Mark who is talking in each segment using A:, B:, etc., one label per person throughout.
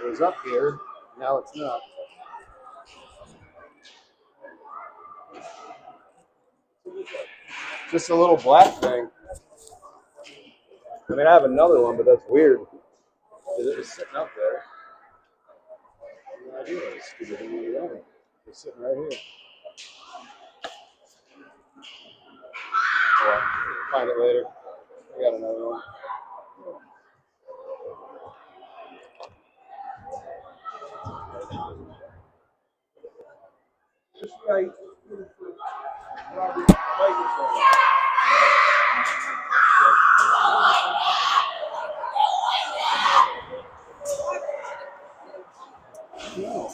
A: It was up here. Now it's not. Just a little black thing. I mean, I have another one, but that's weird. It was sitting up there. No idea what this stupid thing was doing. It's sitting right here. Well, find it later. I got another one. Just right. Robert microphone. No.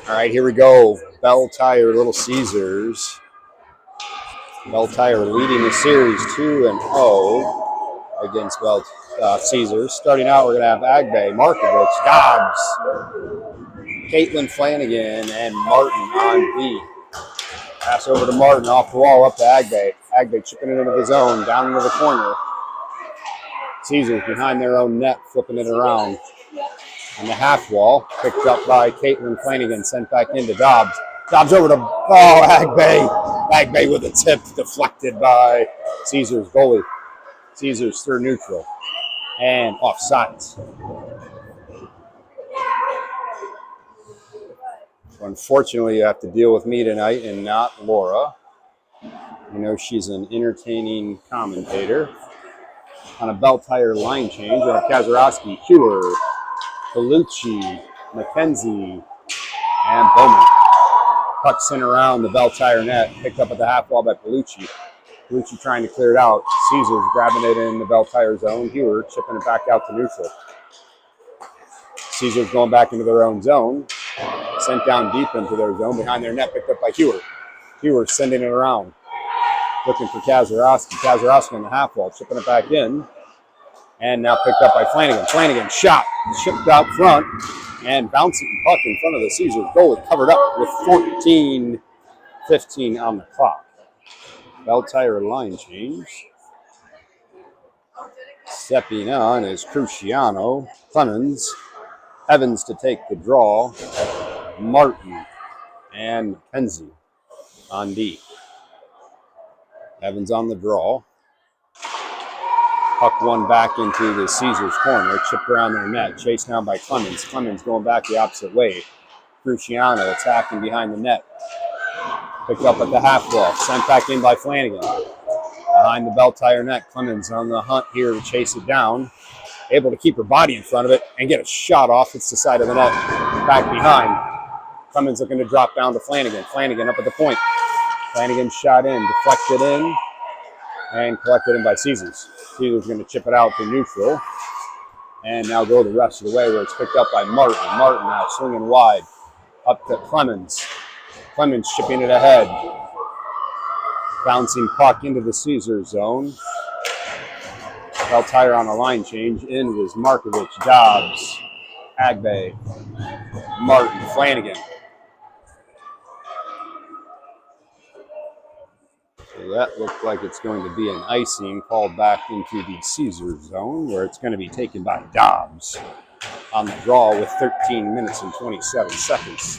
A: All right, here we go. Bell Tire, Little Caesars. Bell Tire leading the series 2-0 against Caesars. Starting out, we're going to have Agbe, Markovich, Dobbs, Caitlin Flanagan, and Martin on B. Pass over to Martin, off the wall, up to Agbe. Agbe chipping it into the zone, down into the corner. Caesars behind their own net, flipping it around. On the half wall, picked up by Caitlin Flanagan, sent back into Dobbs. Dobbs over to, Agbe. Agbe with a tip, deflected by Caesars goalie. Caesars through neutral. And offsides. So unfortunately, you have to deal with me tonight and not Laura. You know she's an entertaining commentator. On a Bell Tire line change, we have Kazarowski, Hewer, Bellucci, McKenzie, and Bowman. Puck sent around the Bell Tire net, picked up at the half wall by Bellucci. Bellucci trying to clear it out. Caesars grabbing it in the Bell Tire zone. Hewer chipping it back out to neutral. Caesars going back into their own zone. Sent down deep into their zone. Behind their net, picked up by Hewer. Hewer sending it around. Looking for Kazarowski. Kazarowski on the half wall, chipping it back in. And now picked up by Flanagan. Flanagan shot, chipped out front, and bouncing puck in front of the Caesars goalie, covered up with 14:15 on the clock. Bell Tire line change. Stepping on is Cruciano, Clemens, Evans to take the draw, Martin, and McKenzie on D. Evans on the draw. Puck one back into the Caesars corner, chipped around their net, chased down by Clemens. Clemens going back the opposite way. Cruciano attacking behind the net. Picked up at the half wall, sent back in by Flanagan. Behind the Bell Tire net, Clemens on the hunt here to chase it down. Able to keep her body in front of it and get a shot off. It's the side of the net, back behind. Clemens looking to drop down to Flanagan. Flanagan up at the point. Flanagan shot in, deflected in, and collected in by Caesars. Caesars going to chip it out to neutral. And now go the rest of the way where it's picked up by Martin. Martin now swinging wide. Up to Clemens. Clemens chipping it ahead. Bouncing puck into the Caesars zone. Bell Tire on a line change. In was Markovich, Dobbs, Agbe, Martin, Flanagan. So that looked like it's going to be an icing called back into the Caesars zone where it's going to be taken by Dobbs on the draw with 13 minutes and 27 seconds.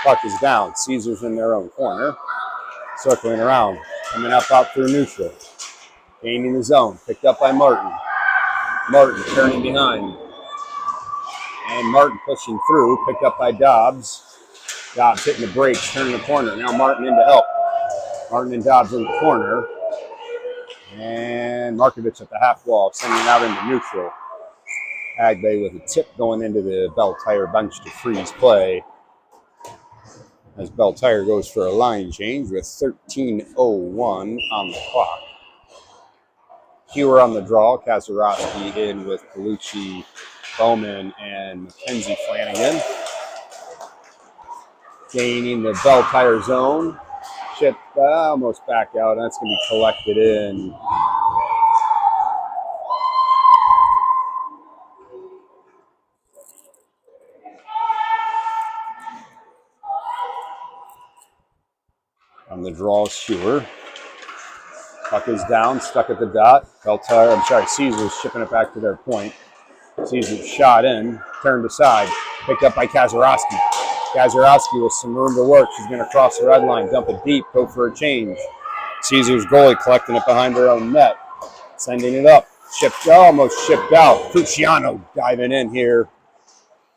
A: Puck is down. Caesars in their own corner. Circling around. Coming up out through neutral. Gaining the zone. Picked up by Martin. Martin turning behind. And Martin pushing through. Picked up by Dobbs. Dobbs hitting the brakes. Turning the corner. Now Martin in to help. Martin and Dobbs in the corner. And Markovich at the half wall. Sending it out into neutral. Agbe with a tip going into the Bell Tire bench to freeze play. As Bell Tire goes for a line change with 13:01 on the clock. Hewer on the draw. Kazarowski in with Bellucci, Bowman, and McKenzie Flanagan. Gaining the Bell Tire zone. Chip almost back out. That's going to be collected in. On the draw, Hewer. Puck is down, stuck at the dot. Caesars shipping it back to their point. Caesars shot in, turned aside, picked up by Kazarowski. Kazarowski with some room to work. She's going to cross the red line, dump it deep, go for a change. Caesars goalie collecting it behind their own net. Sending it up. Almost shipped out. Cruciano diving in here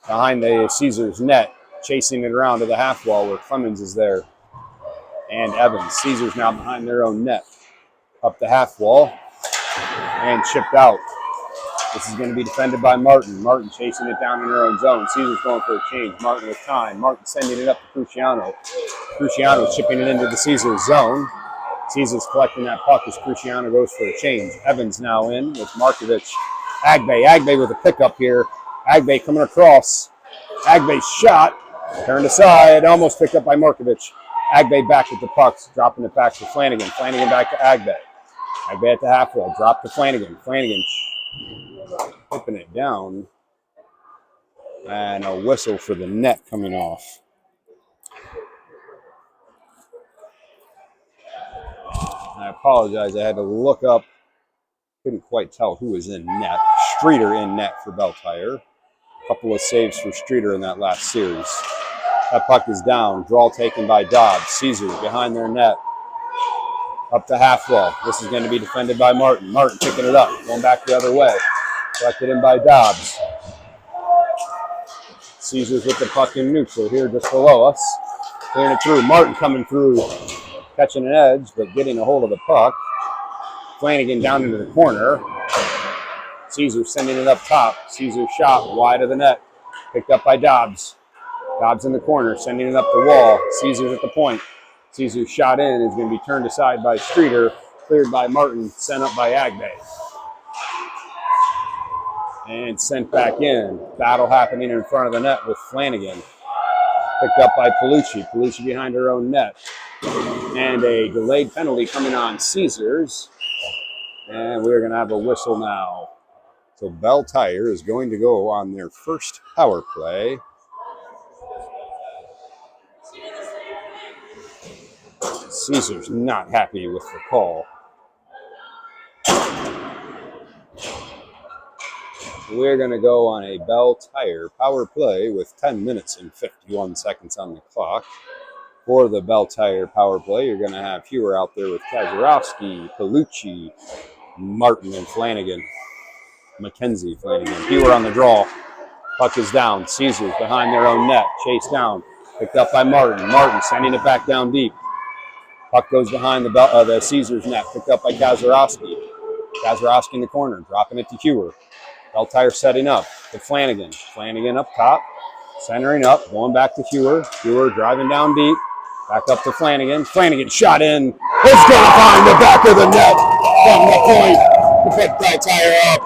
A: behind the Caesars net. Chasing it around to the half wall where Clemens is there. And Evans. Caesars now behind their own net. Up the half wall. And chipped out. This is going to be defended by Martin. Martin chasing it down in her own zone. Caesar's going for a change. Martin with time. Martin sending it up to Cruciano. Cruciano chipping it into the Caesars zone. Caesar's collecting that puck as Cruciano goes for a change. Evans now in with Markovic. Agbe with a pickup here. Agbe coming across. Agbe shot. Turned aside. Almost picked up by Markovic. Agbe back with the pucks. Dropping it back to Flanagan. Flanagan back to Agbe. Agbe at the half wall. Drop to Flanagan. Flanagan flipping it down. And a whistle for the net coming off. I apologize. I had to look up. Couldn't quite tell who was in net. Streeter in net for Belle Tire. A couple of saves for Streeter in that last series. That puck is down. Draw taken by Dobbs. Caesar behind their net. Up the half wall. This is going to be defended by Martin. Martin picking it up. Going back the other way. Collected in by Dobbs. Caesars with the puck in neutral here just below us. Clearing it through. Martin coming through. Catching an edge, but getting a hold of the puck. Flanagan down into the corner. Caesar sending it up top. Caesar shot wide of the net. Picked up by Dobbs. Dobbs in the corner, sending it up the wall. Caesar's at the point. Caesar's shot in is going to be turned aside by Streeter. Cleared by Martin, sent up by Agbe. And sent back in. Battle happening in front of the net with Flanagan. Picked up by Palucci. Palucci behind her own net. And a delayed penalty coming on Caesars. And we're going to have a whistle now. So Belle Tire is going to go on their first power play. Caesars not happy with the call. We're going to go on a Belle Tire power play with 10 minutes and 51 seconds on the clock. For the Belle Tire power play, you're going to have fewer out there with Kaczorowski, Palucci, Martin, and Flanagan. Mackenzie, Flanagan. Fewer on the draw. Puck is down. Caesars behind their own net. Chased down. Picked up by Martin. Martin sending it back down deep. Puck goes behind the Caesars net. Picked up by Kaczorowski. Kaczorowski in the corner. Dropping it to Hewer. Belle Tire setting up to Flanagan. Flanagan up top. Centering up. Going back to Hewer. Hewer driving down deep. Back up to Flanagan. Flanagan shot in. It's going to find the back of the net from the point to pick Belle Tire up.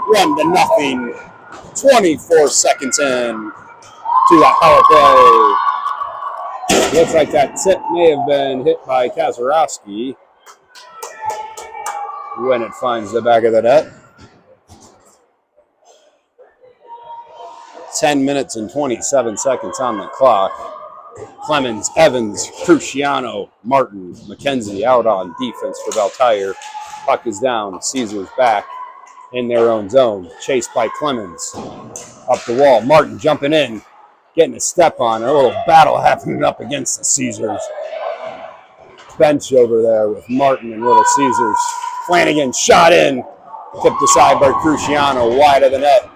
A: 1-0. 24 seconds in to that power play. Looks like that tip may have been hit by Kaczorowski when it finds the back of the net. 10 minutes and 27 seconds on the clock. Clemens, Evans, Cruciano, Martin, Mackenzie out on defense for Belle Tire. Puck is down. Caesars back in their own zone. Chased by Clemens. Up the wall. Martin jumping in. Getting a step on. A little battle happening up against the Caesars bench over there with Martin and Little Caesars. Flanagan shot in. Tipped aside by Cruciano. Wide of the net.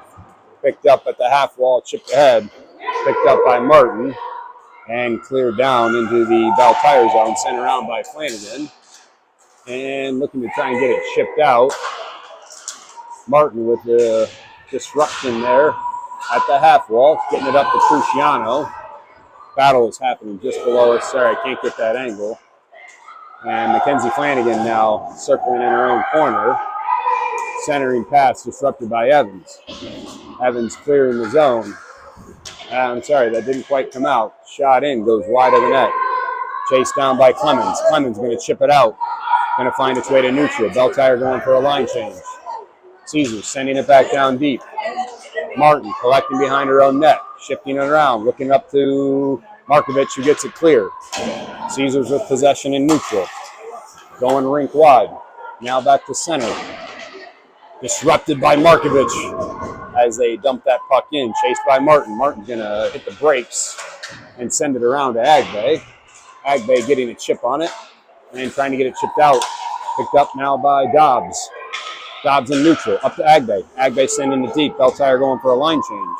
A: Picked up at the half wall. Chipped ahead. Picked up by Martin. And cleared down into the Belle Tire zone. Sent around by Flanagan. And looking to try and get it chipped out. Martin with the disruption there at the half wall, getting it up to Cruciano. Battle is happening just below us. Sorry, I can't get that angle. And Mackenzie Flanagan now circling in her own corner. Centering pass disrupted by Evans. Evans clearing the zone. I'm sorry, that didn't quite come out. Shot in, goes wide of the net. Chased down by Clemens. Clemens going to chip it out. Going to find its way to neutral. Belle Tire going for a line change. Caesars sending it back down deep. Martin collecting behind her own net. Shifting it around. Looking up to Markovic, who gets it clear. Caesars with possession in neutral. Going rink wide. Now back to center. Disrupted by Markovic as they dump that puck in. Chased by Martin. Martin's going to hit the brakes and send it around to Agbe. Agbe getting a chip on it and trying to get it chipped out. Picked up now by Dobbs. Dobbs in neutral. Up to Agbe. Agbe sending it deep. Belle Tire going for a line change.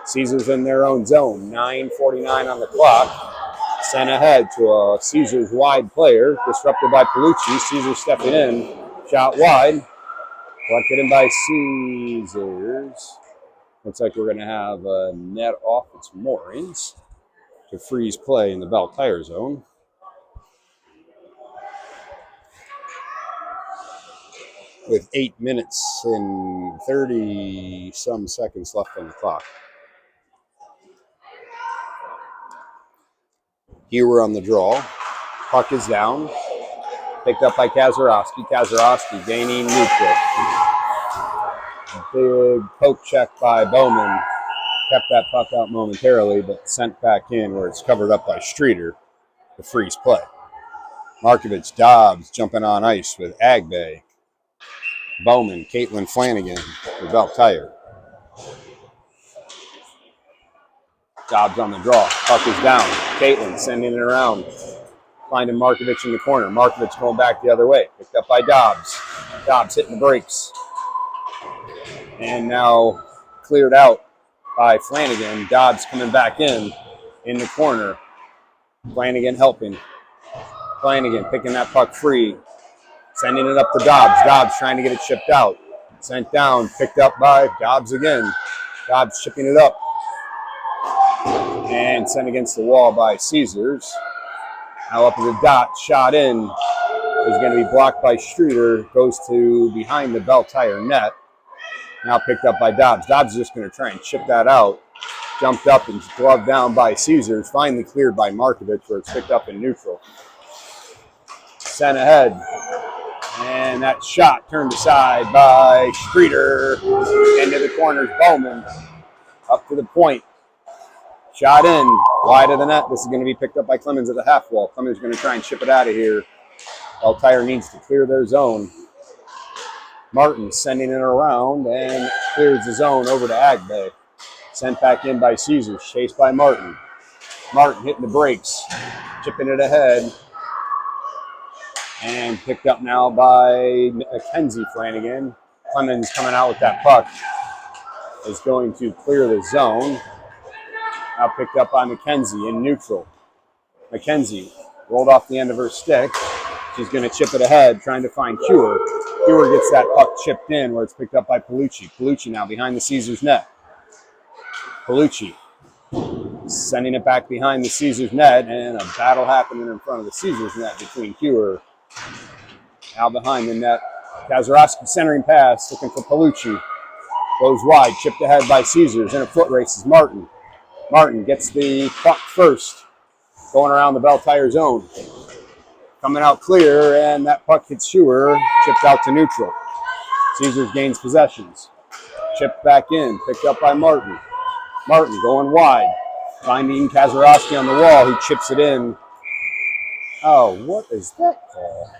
A: Caesars in their own zone. 9:49 on the clock. Sent ahead to a Caesars wide player. Disrupted by Palucci. Caesars stepping in. Shot wide. Collected in by Caesars. Looks like we're going to have a net off its moorings to freeze play in the Bell Tire zone. With 8 minutes and 30-some seconds left on the clock. Hewer on the draw. Puck is down. Picked up by Kazarowski. Kazarowski gaining neutral. Big poke check by Bowman. Kept that puck out momentarily, but sent back in where it's covered up by Streeter to freeze play. Markovich, Dobbs jumping on ice with Agbay. Bowman, Caitlin Flanagan for Bell Tire. Dobbs on the draw. Puck is down. Caitlin sending it around. Finding Markovich in the corner. Markovich going back the other way. Picked up by Dobbs. Dobbs hitting the brakes. And now cleared out by Flanagan. Dobbs coming back in the corner. Flanagan helping. Flanagan picking that puck free. Sending it up to Dobbs. Dobbs trying to get it shipped out. Sent down. Picked up by Dobbs again. Dobbs shipping it up. And sent against the wall by Caesars. Now up as a dot. Shot in. Is going to be blocked by Streeter. Goes to behind the Bell Tire net. Now picked up by Dobbs. Dobbs is just going to try and chip that out. Jumped up and gloved down by Caesars. Finally cleared by Markovich where it's picked up in neutral. Sent ahead. And that shot turned aside by Streeter. Into the corners. Bowman. Up to the point. Shot in. Wide of the net. This is going to be picked up by Clemens at the half wall. Clemens is going to try and chip it out of here. Bell Tire needs to clear their zone. Martin sending it around and clears the zone over to Agbay. Sent back in by Caesars. Chased by Martin. Martin hitting the brakes. Chipping it ahead. And picked up now by Mackenzie Flanagan. Clemens coming out with that puck. Is going to clear the zone. Now picked up by Mackenzie in neutral. Mackenzie rolled off the end of her stick. She's going to chip it ahead, trying to find Hewer. Hewer gets that puck chipped in where it's picked up by Palucci. Palucci now behind the Caesars net. Palucci sending it back behind the Caesars net, and a battle happening in front of the Caesars net between Hewer. Now behind the net. Kazarowski centering pass, looking for Palucci. Goes wide, chipped ahead by Caesars. In a foot race is Martin. Martin gets the puck first, going around the Bell Tire zone. Coming out clear, and that puck hits Hewer, chipped out to neutral. Caesars gains possessions. Chipped back in, picked up by Martin. Martin going wide, finding Kazarowski on the wall. He chips it in. Oh, what is that call?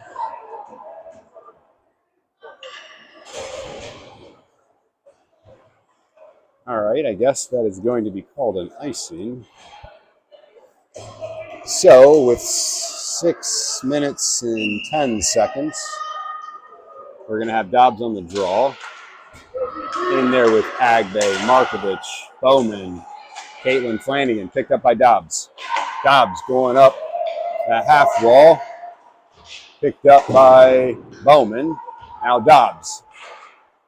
A: All right, I guess that is going to be called an icing. So, with 6 minutes and 10 seconds, we're going to have Dobbs on the draw. In there with Agbay, Markovich, Bowman, Caitlin Flanagan, picked up by Dobbs. Dobbs going up the half wall, picked up by Bowman. Now Dobbs.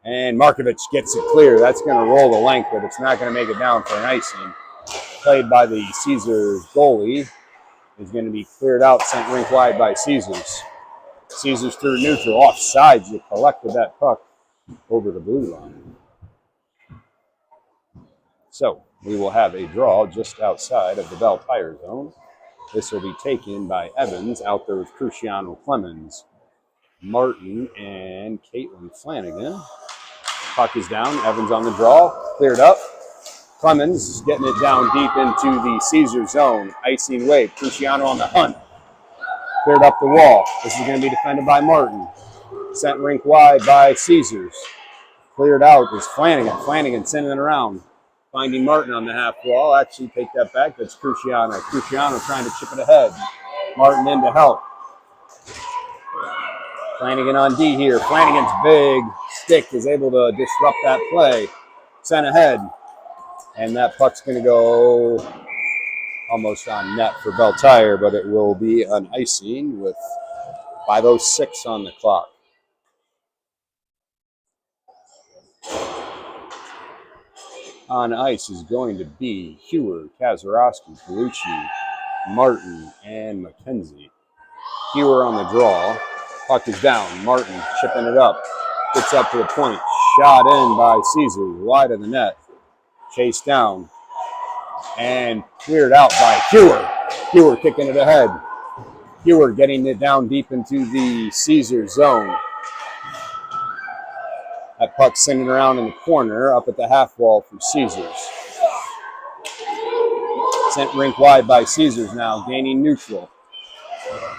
A: And Markovich gets it clear. That's going to roll the length, but it's not going to make it down for an icing. Played by the Caesars goalie. Is going to be cleared out, sent rink wide by Caesars. Caesars through neutral, offsides. You collected that puck over the blue line. So we will have a draw just outside of the Bell Tire zone. This will be taken by Evans out there with Cruciano, Clemens, Martin, and Caitlin Flanagan. Puck is down. Evans on the draw. Cleared up. Clemens getting it down deep into the Caesars zone. Icing wave. Cruciano on the hunt. Cleared up the wall. This is going to be defended by Martin. Sent rink wide by Caesars. Cleared out is Flanagan. Flanagan sending it around. Finding Martin on the half wall. Actually, take that back. That's Cruciano. Cruciano trying to chip it ahead. Martin in to help. Flanagan on D here. Flanagan's big stick is able to disrupt that play. Sent ahead. And that puck's going to go almost on net for Bell Tire, but it will be an icing with 5:06 on the clock. On ice is going to be Hewer, Kazarowski, Palucci, Martin, and McKenzie. Hewer on the draw. Puck is down. Martin chipping it up. Gets up to the point. Shot in by Caesar. Wide of the net. Chased down. And cleared out by Hewer. Hewer kicking it ahead. Hewer getting it down deep into the Caesar zone. That puck sending around in the corner up at the half wall for Caesars. Sent rink wide by Caesars now, gaining neutral.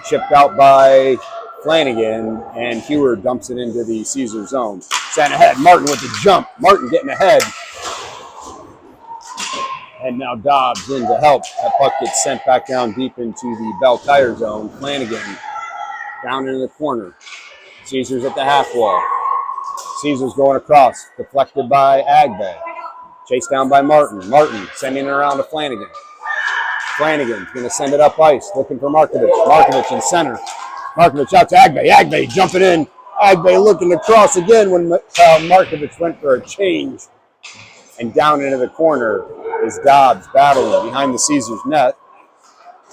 A: Chipped out by Flanagan, and Hewer dumps it into the Caesar zone. Sent ahead, Martin with the jump. Martin getting ahead. And now Dobbs in to help. That puck gets sent back down deep into the Bell Tire zone. Flanagan down into the corner. Caesars at the half wall. Caesars going across, deflected by Agbe. Chased down by Martin. Martin sending it around to Flanagan. Flanagan's going to send it up ice, looking for Markovic. Markovic in center. Markovic out to Agbe. Agbe jumping in. Agbe looking to cross again when Markovic went for a change. And down into the corner is Dobbs battling behind the Caesars net.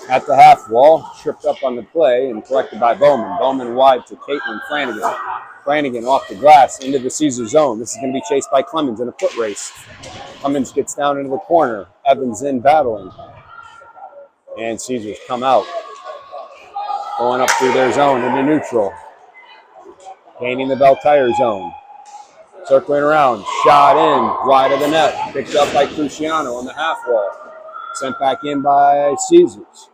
A: At the half wall, tripped up on the play and collected by Bowman. Bowman wide to Caitlin Flanagan. Flanagan off the glass into the Caesar zone. This is going to be chased by Clemens in a foot race. Clemens gets down into the corner. Evans in battling. And Caesars come out. Going up through their zone into neutral. Gaining the Bell Tire zone. Circling around. Shot in. Wide of the net. Picked up by Cruciano on the half wall. Sent back in by Caesars.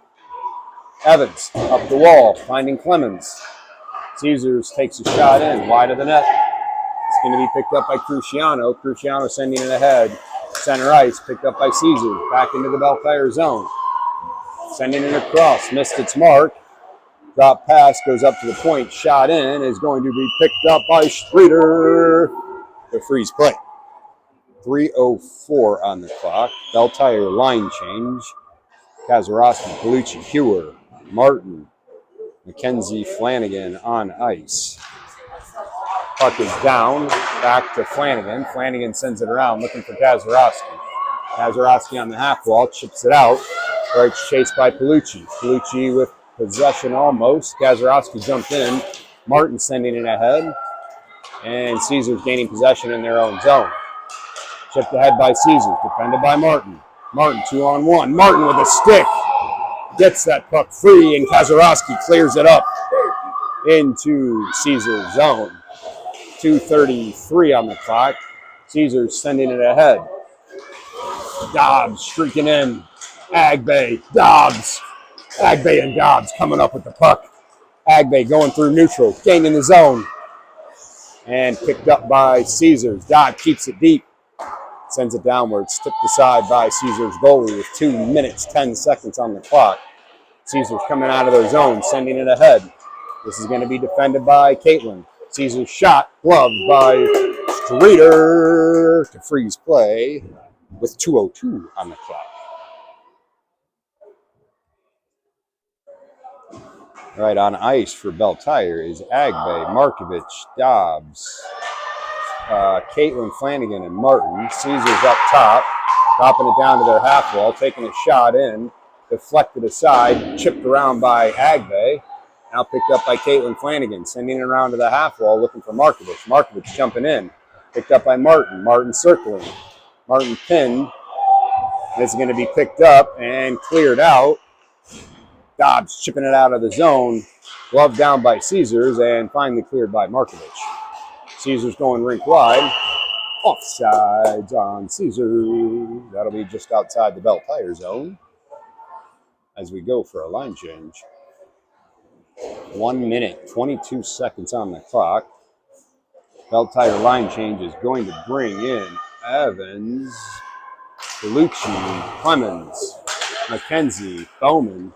A: Evans up the wall. Finding Clemens. Caesars takes a shot in, wide of the net. It's going to be picked up by Cruciano. Cruciano sending it ahead. Center ice, picked up by Caesars. Back into the Bell Tire zone. Sending it across, missed its mark. Drop pass, goes up to the point. Shot in, is going to be picked up by Streeter. The freeze play. 3:04 on the clock. Bell Tire line change. Kazarowski, Palucci, Hewer, Martin, McKenzie, Flanagan on ice. Puck is down, back to Flanagan. Flanagan sends it around, looking for Kazarowski. Kazarowski on the half wall, chips it out. Right, chased by Palucci. Palucci with possession almost. Kazarowski jumped in. Martin sending it ahead. And Caesars gaining possession in their own zone. Chipped ahead by Caesars, defended by Martin. Martin 2-on-1. Martin with a stick. Gets that puck free, and Kazarowski clears it up into Caesar's zone. 2:33 on the clock. Caesars sending it ahead. Dobbs streaking in. Agbe, Dobbs. Agbe and Dobbs coming up with the puck. Agbe going through neutral, gaining the zone. And picked up by Caesars. Dobbs keeps it deep. Sends it downwards, tipped aside by Caesars goalie with 2 minutes, 10 seconds on the clock. Caesars coming out of their zone, sending it ahead. This is going to be defended by Caitlin. Caesars shot, gloved by Streeter to freeze play with 2:02 on the clock. All right, on ice for Bell Tire is Agbe, Markovic, Dobbs, Caitlin Flanagan, and Martin. Caesars up top, dropping it down to their half wall, taking a shot in, deflected aside, chipped around by Agbe, now picked up by Caitlin Flanagan, sending it around to the half wall, looking for Markovic. Markovic jumping in, picked up by Martin. Martin circling. Martin pinned. This is going to be picked up and cleared out. Dobbs chipping it out of the zone, gloved down by Caesars, and finally cleared by Markovic. Caesars going rink wide. Offsides on Caesars. That'll be just outside the Bell Tire zone as we go for a line change. 1 minute, 22 seconds on the clock. Bell Tire line change is going to bring in Evans, Palucci, Clemens, McKenzie, Bowman.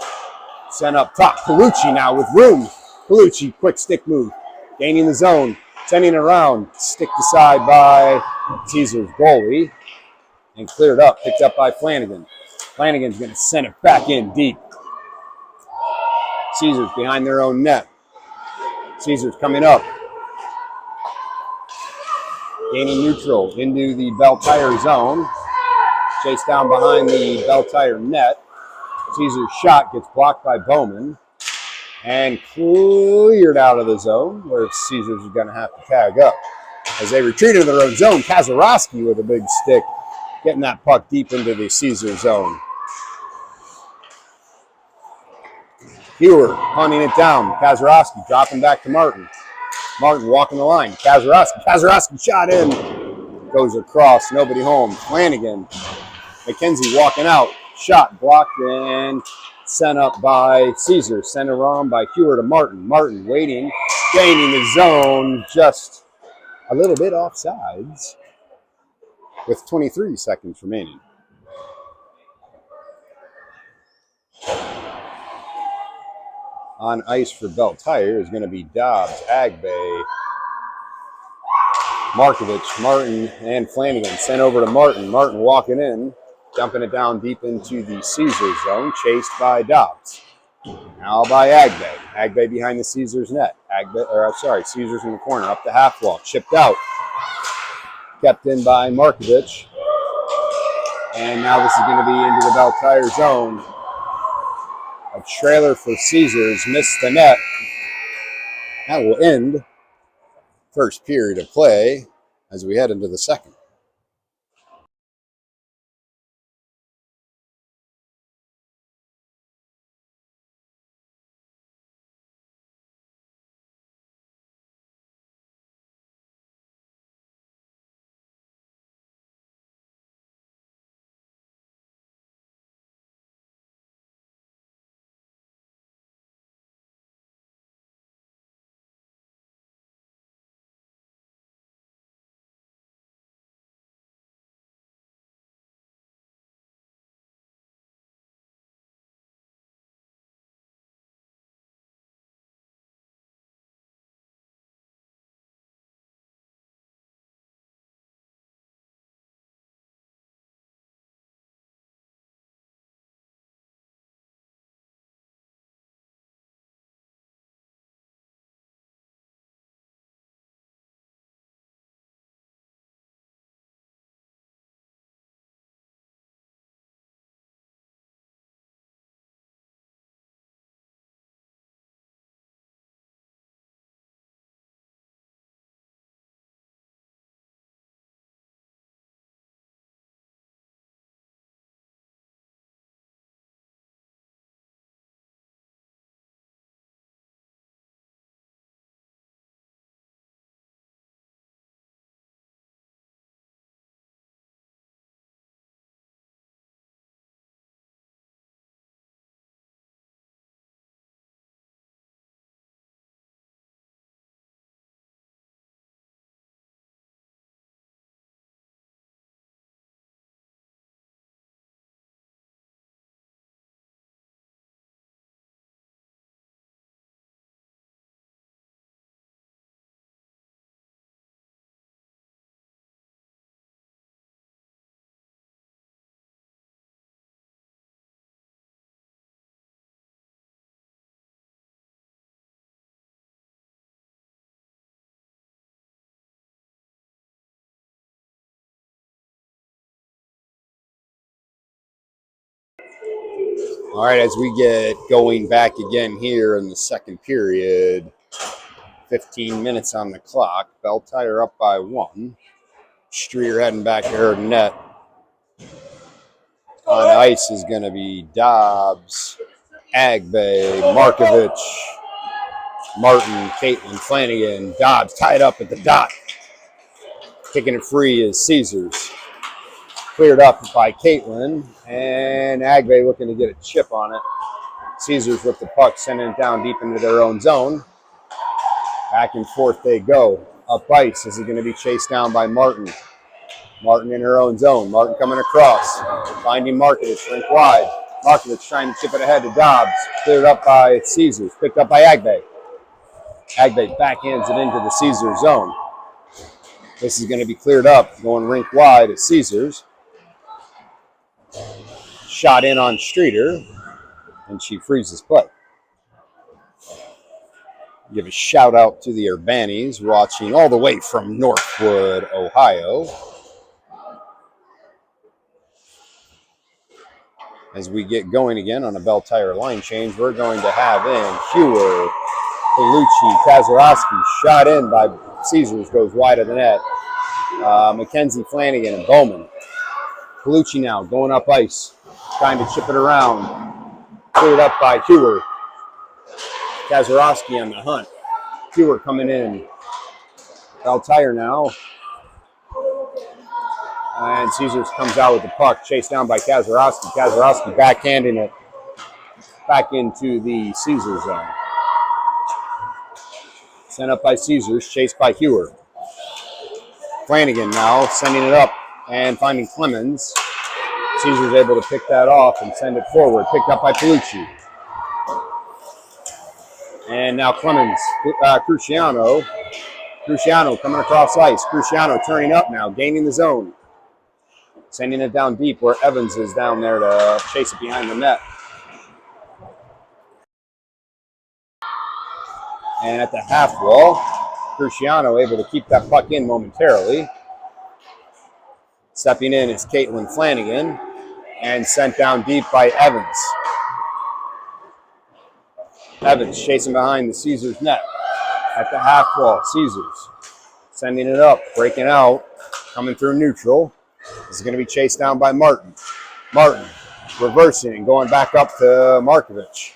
A: Sent up top. Palucci now with room. Palucci, quick stick move. Gaining the zone. Sending it around. Sticked aside by Caesar's goalie. And cleared up. Picked up by Flanagan. Flanagan's going to send it back in deep. Caesars behind their own net. Caesars coming up. Gaining neutral into the Bell Tire zone. Chased down behind the Bell Tire net. Caesar's shot gets blocked by Bowman and cleared out of the zone, where Caesars is going to have to tag up. As they retreat into their own zone, Kazarowski with a big stick, getting that puck deep into the Caesar zone. Hewer punting it down. Kazarowski dropping back to Martin. Martin walking the line. Kazarowski shot in. Goes across. Nobody home. Flanagan. McKenzie walking out. Shot blocked and sent up by Caesar. Sent around by Hewer to Martin. Martin waiting. Gaining the zone. Just a little bit offsides. With 23 seconds remaining. On ice for Bell Tire is going to be Dobbs, Agbay, Markovich, Martin, and Flanagan. Sent over to Martin. Martin walking in, dumping it down deep into the Caesar zone, chased by Dobbs. Now by Agbay. Agbay behind the Caesars net. Caesars in the corner, up the half wall, chipped out. Kept in by Markovich. And now this is going to be into the Bell Tire zone. A trailer for Caesars missed the net. That will end first period of play as we head into the second. All right, as we get going back again here in the second period, 15 minutes on the clock. Bell Tire up by 1. Streeter heading back to her net. On ice is going to be Dobbs, Agbay, Markovich, Martin, Caitlin, Flanagan. Dobbs tied up at the dot. Kicking it free is Caesars. Cleared up by Caitlin, and Agbay looking to get a chip on it. Caesars with the puck, sending it down deep into their own zone. Back and forth they go. Up ice. This is going to be chased down by Martin. Martin in her own zone. Martin coming across. Finding Markovich, rink wide. Markovich trying to chip it ahead to Dobbs. Cleared up by Caesars. Picked up by Agbay. Agbay backhands it into the Caesars zone. This is going to be cleared up. Going rink wide at Caesars. Shot in on Streeter. And she freezes play. Give a shout out to the Urbanis watching all the way from Northwood, Ohio. As we get going again on a Bell Tire line change, we're going to have in Hewer, Palucci, Kazarowski, shot in by Caesars, goes wide of the net. McKenzie, Flanagan, and Bowman. Palucci now going up ice, trying to chip it around. Cleared up by Hewer. Kazarowski on the hunt. Hewer coming in. Bell Tire now. And Caesars comes out with the puck, chased down by Kazarowski. Kazarowski backhanding it back into the Caesars zone. Sent up by Caesars, chased by Hewer. Flanagan now sending it up and finding Clemens. Caesars able to pick that off and send it forward. Picked up by Palucci. And now Clemens, Cruciano. Cruciano coming across ice. Cruciano turning up now, gaining the zone. Sending it down deep where Evans is down there to chase it behind the net. And at the half wall, Cruciano able to keep that puck in momentarily. Stepping in is Caitlin Flanagan and sent down deep by Evans. Evans chasing behind the Caesars net. At the half wall, Caesars sending it up, breaking out, coming through neutral. This is going to be chased down by Martin. Martin reversing and going back up to Markovich.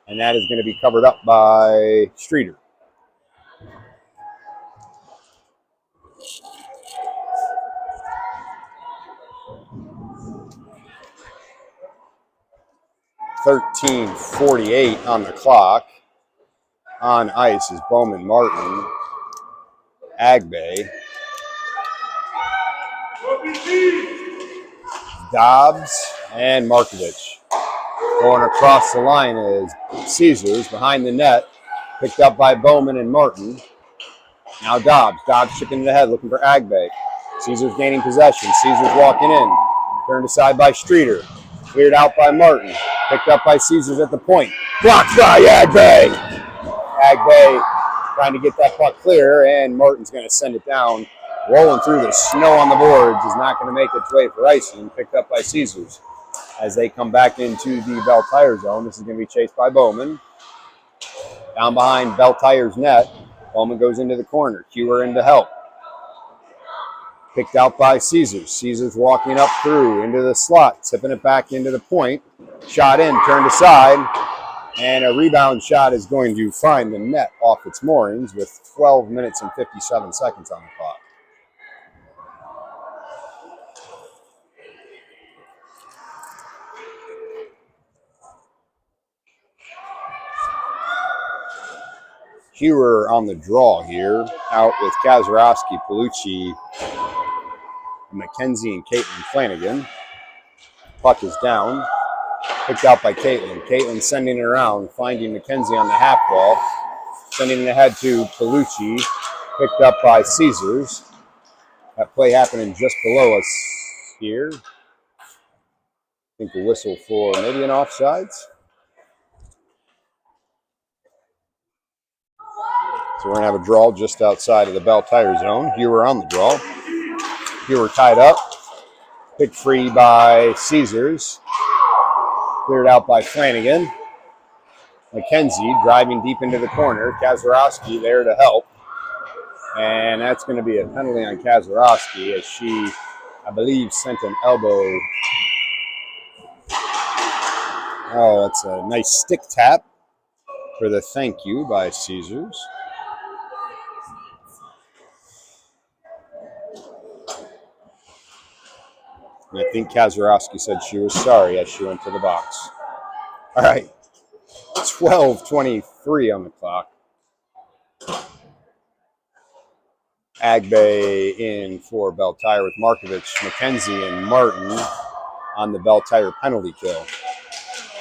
A: And that is going to be covered up by Streeter. .13:48 on the clock. On ice is Bowman, Martin, Agbe, Dobbs, and Markovich. Going across the line is Caesars behind the net, picked up by Bowman and Martin. Now Dobbs. Dobbs chipping the head, looking for Agbe. Caesars gaining possession. Caesars walking in. Turned aside by Streeter. Cleared out by Martin. Picked up by Caesars at the point. Blocked by Agbe. Agbe trying to get that puck clear, and Martin's going to send it down. Rolling through the snow on the boards, is not going to make its way for icing. Picked up by Caesars. As they come back into the Bell Tire zone, this is going to be chased by Bowman. Down behind Bell Tire's net, Bowman goes into the corner. Hewer in to help. Picked out by Caesars. Caesars walking up through into the slot, tipping it back into the point. Shot in, turned aside, and a rebound shot is going to find the net off its moorings with 12 minutes and 57 seconds on the clock. Hewer on the draw here, out with Kazarowski, Palucci, McKenzie, and Caitlin Flanagan. Puck is down. Picked out by Caitlin. Caitlin sending it around, finding McKenzie on the half wall. Sending it ahead to Palucci. Picked up by Caesars. That play happening just below us here. I think the whistle for maybe an offsides. So we're going to have a draw just outside of the Bell Tire zone. Hewer on the draw. Hewer tied up. Picked free by Caesars. Cleared out by Flanagan. McKenzie driving deep into the corner. Kazarowski there to help. And that's going to be a penalty on Kazarowski as she, I believe, sent an elbow. Oh, that's a nice stick tap for the thank you by Caesars. And I think Kazarowski said she was sorry as she went to the box. All right, 12:23 on the clock. Agbe in for Bell Tire with Markovich, McKenzie, and Martin on the Bell Tire penalty kill.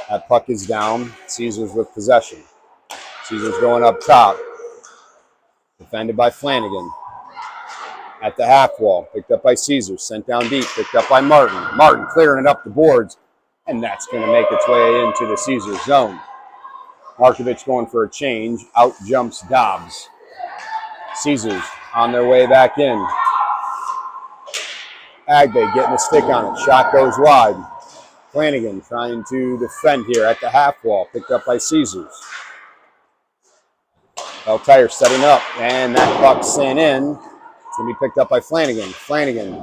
A: That puck is down. Caesars with possession. Caesars going up top. Defended by Flanagan. At the half wall, picked up by Caesars, sent down deep, picked up by Martin. Martin clearing it up the boards, and that's going to make its way into the Caesars zone. Markovich going for a change. Out jumps Dobbs. Caesars on their way back in. Agbe getting a stick on it. Shot goes wide. Flanagan trying to defend here at the half wall. Picked up by Caesars. Beltire setting up, and that puck sent in. It's going to be picked up by Flanagan. Flanagan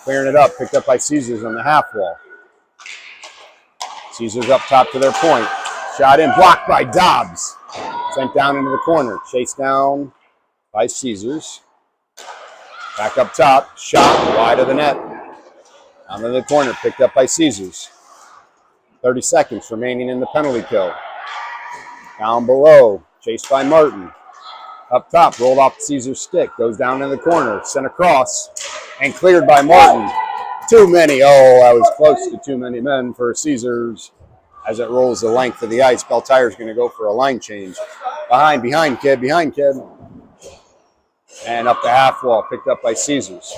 A: clearing it up, picked up by Caesars on the half wall. Caesars up top to their point. Shot in, blocked by Dobbs. Sent down into the corner. Chased down by Caesars. Back up top. Shot wide of the net. Down in the corner. Picked up by Caesars. 30 seconds remaining in the penalty kill. Down below. Chased by Martin. Up top. Rolled off Caesars' stick. Goes down in the corner. Sent across. And cleared by Martin. Too many. Oh, I was close to too many men for Caesars. As it rolls the length of the ice, Beltire's going to go for a line change. Behind kid. And up the half wall, picked up by Caesars.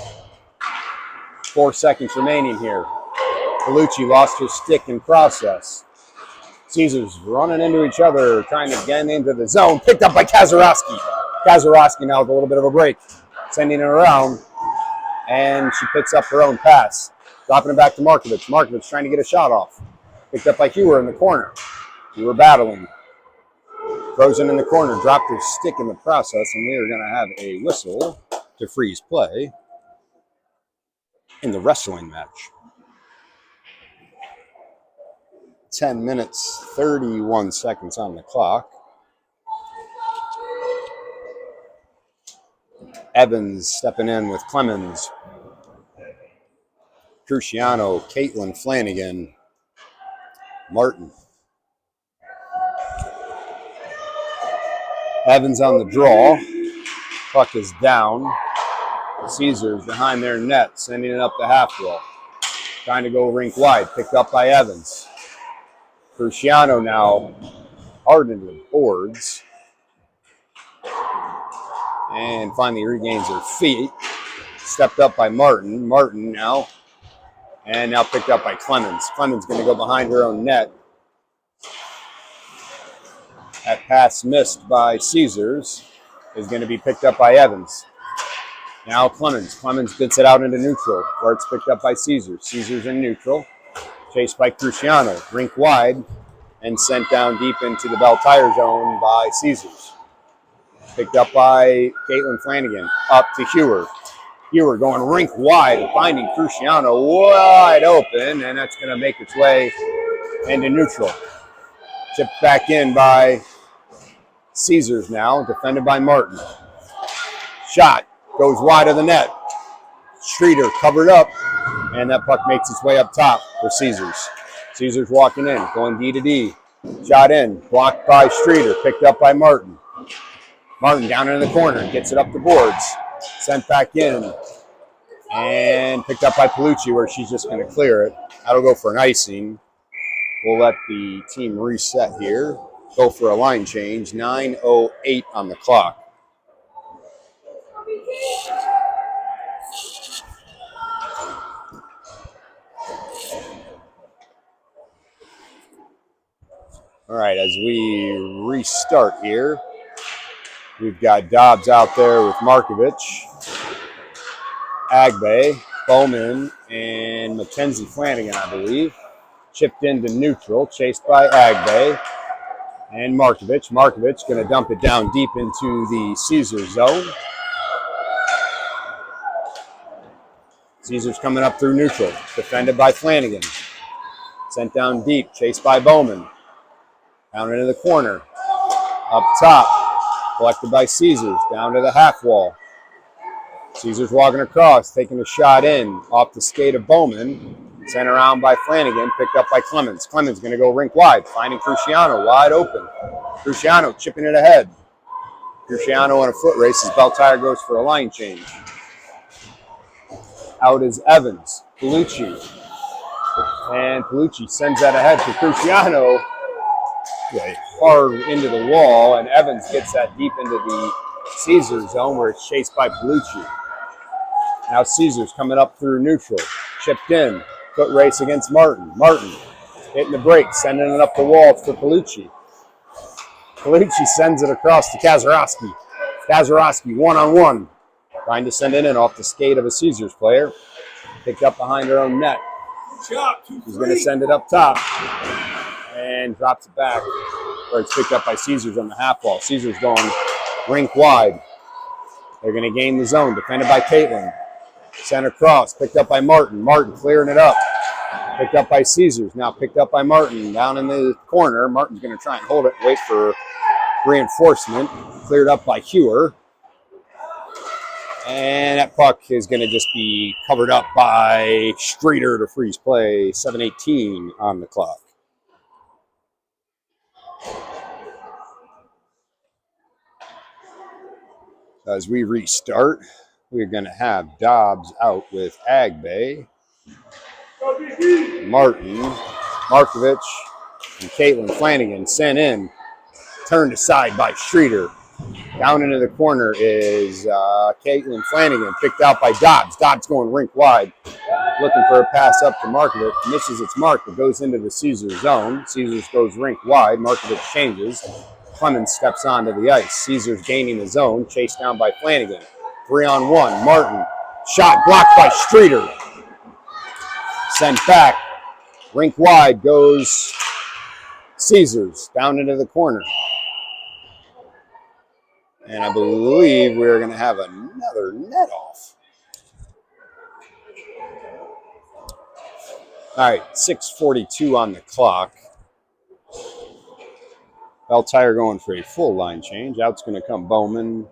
A: 4 seconds remaining here. Palucci lost her stick in process. Caesars running into each other, trying to get into the zone. Picked up by Kazarowski. Kazarowski now with a little bit of a break. Sending it around. And she picks up her own pass. Dropping it back to Markovich. Markovich trying to get a shot off. Picked up by Hewer in the corner. Hewer battling. Frozen in the corner. Dropped her stick in the process. And we are going to have a whistle to freeze play in the wrestling match. 10 minutes, 31 seconds on the clock. Evans stepping in with Clemens. Cruciano, Caitlin Flanagan, Martin. Evans on the draw. Puck is down. Caesars behind their net, sending it up the half wall. Trying to go rink wide. Picked up by Evans. Cruciano now hard into the boards. And finally regains her feet. Stepped up by Martin. Martin now. And now picked up by Clemens. Clemens going to go behind her own net. That pass missed by Caesars is going to be picked up by Evans. Now Clemens. Clemens gets it out into neutral, where it's picked up by Caesars. Caesars in neutral. Chased by Cruciano. Rink wide and sent down deep into the Beltire zone by Caesars. Picked up by Caitlin Flanagan. Up to Hewer. Hewer going rink wide, finding Cruciano wide open, and that's going to make its way into neutral. Chipped back in by Caesars now, defended by Martin. Shot goes wide of the net. Streeter covered up, and that puck makes its way up top for Caesars. Caesars walking in, going D to D. Shot in, blocked by Streeter, picked up by Martin. Martin down in the corner, gets it up the boards. Sent back in and picked up by Palucci, where she's just going to clear it. That'll go for an icing. We'll let the team reset here. Go for a line change. 9:08 on the clock. All right, as we restart here, we've got Dobbs out there with Markovich, Agbe, Bowman, and Mackenzie Flanagan, I believe. Chipped into neutral, chased by Agbe and Markovich. Markovich going to dump it down deep into the Caesars zone. Caesars coming up through neutral, defended by Flanagan. Sent down deep, chased by Bowman. Down into the corner, up top. Collected by Caesars, down to the half wall. Caesars walking across, taking a shot in, off the skate of Bowman. Sent around by Flanagan, picked up by Clemens. Clemens going to go rink wide, finding Cruciano wide open. Cruciano chipping it ahead. Cruciano on a foot race as Beltire goes for a line change. Out is Evans, Palucci. And Palucci sends that ahead to Cruciano. Hard into the wall, and Evans gets that deep into the Caesars zone where it's chased by Palucci. Now Caesars coming up through neutral, chipped in, foot race against Martin. Martin hitting the break, sending it up the wall for Palucci. Palucci sends it across to Kazarowski. Kazarowski one-on-one, trying to send it in off the skate of a Caesars player. Picked up behind her own net. He's going to send it up top and drops it back, where it's picked up by Caesars on the half wall. Caesars going rink wide. They're going to gain the zone, defended by Caitlin. Center cross, picked up by Martin. Martin clearing it up. Picked up by Caesars, now picked up by Martin. Down in the corner, Martin's going to try and hold it, wait for reinforcement. Cleared up by Hewer. And that puck is going to just be covered up by Streeter to freeze play. 7:18 on the clock. As we restart, we're going to have Dobbs out with Agbay, Martin, Markovich, and Caitlin Flanagan sent in. Turned aside by Streeter. Down into the corner is Caitlin Flanagan, picked out by Dobbs. Dobbs going rink wide, looking for a pass up to Markovich. Misses its mark, but goes into the Caesars zone. Caesars goes rink wide. Markovich changes. Clemens steps onto the ice. Caesars gaining the zone, chased down by Flanagan. 3-on-1. Martin. Shot blocked by Streeter. Sent back. Rink wide goes Caesars down into the corner. And I believe we're going to have another net off. All right, 6:42 on the clock. Beltire going for a full line change. Out's going to come Bowman,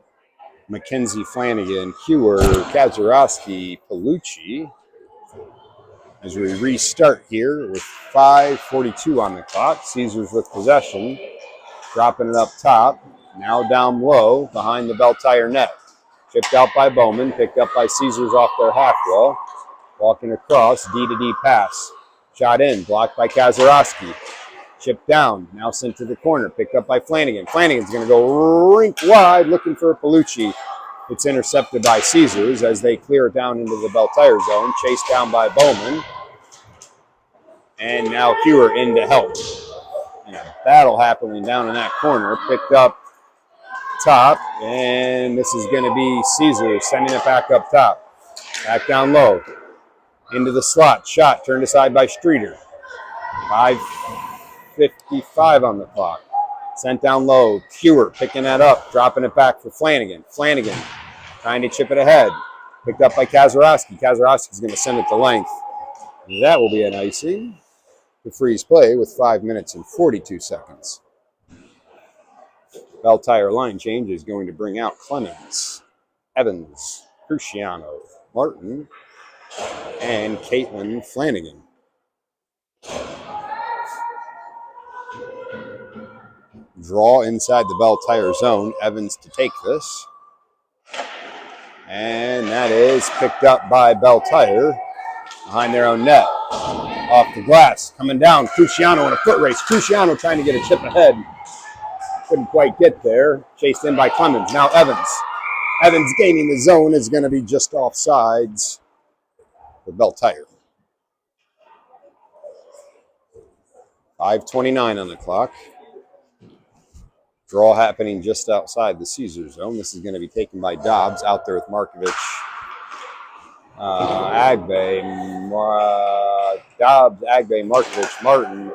A: McKenzie, Flanagan, Hewer, Kazarowski, Palucci. As we restart here with 5:42 on the clock. Caesars with possession. Dropping it up top. Now down low behind the Beltire net. Chipped out by Bowman. Picked up by Caesars off their half wall. Walking across. D-to-D pass. Shot in. Blocked by Kazarowski. Chipped down. Now sent to the corner. Picked up by Flanagan. Flanagan's going to go rink wide looking for Palucci. It's intercepted by Caesars as they clear it down into the Beltire zone. Chased down by Bowman. And now Hewer in to help. And a battle happening down in that corner. Picked up top. And this is going to be Caesars sending it back up top. Back down low. Into the slot. Shot turned aside by Streeter. 5:55 on the clock. Sent down low. Hewer picking that up. Dropping it back for Flanagan. Flanagan trying to chip it ahead. Picked up by Kazarowski. Kazarowski's going to send it to length. That will be an icing. The freeze play with 5 minutes and 42 seconds. Beltire line change is going to bring out Clemens, Evans, Cruciano, Martin, and Caitlin Flanagan. Draw inside the Beltire zone. Evans to take this. And that is picked up by Beltire behind their own net. Off the glass, coming down, Cruciano in a foot race. Cruciano trying to get a chip ahead. Couldn't quite get there. Chased in by Clemens. Now Evans. Evans gaining the zone is going to be just off sides for Beltire. 5:29 on the clock. Draw happening just outside the Caesar zone. This is going to be taken by Dobbs out there with Markovich. Agbay, Dobbs, Agbay, Markovich, Martin,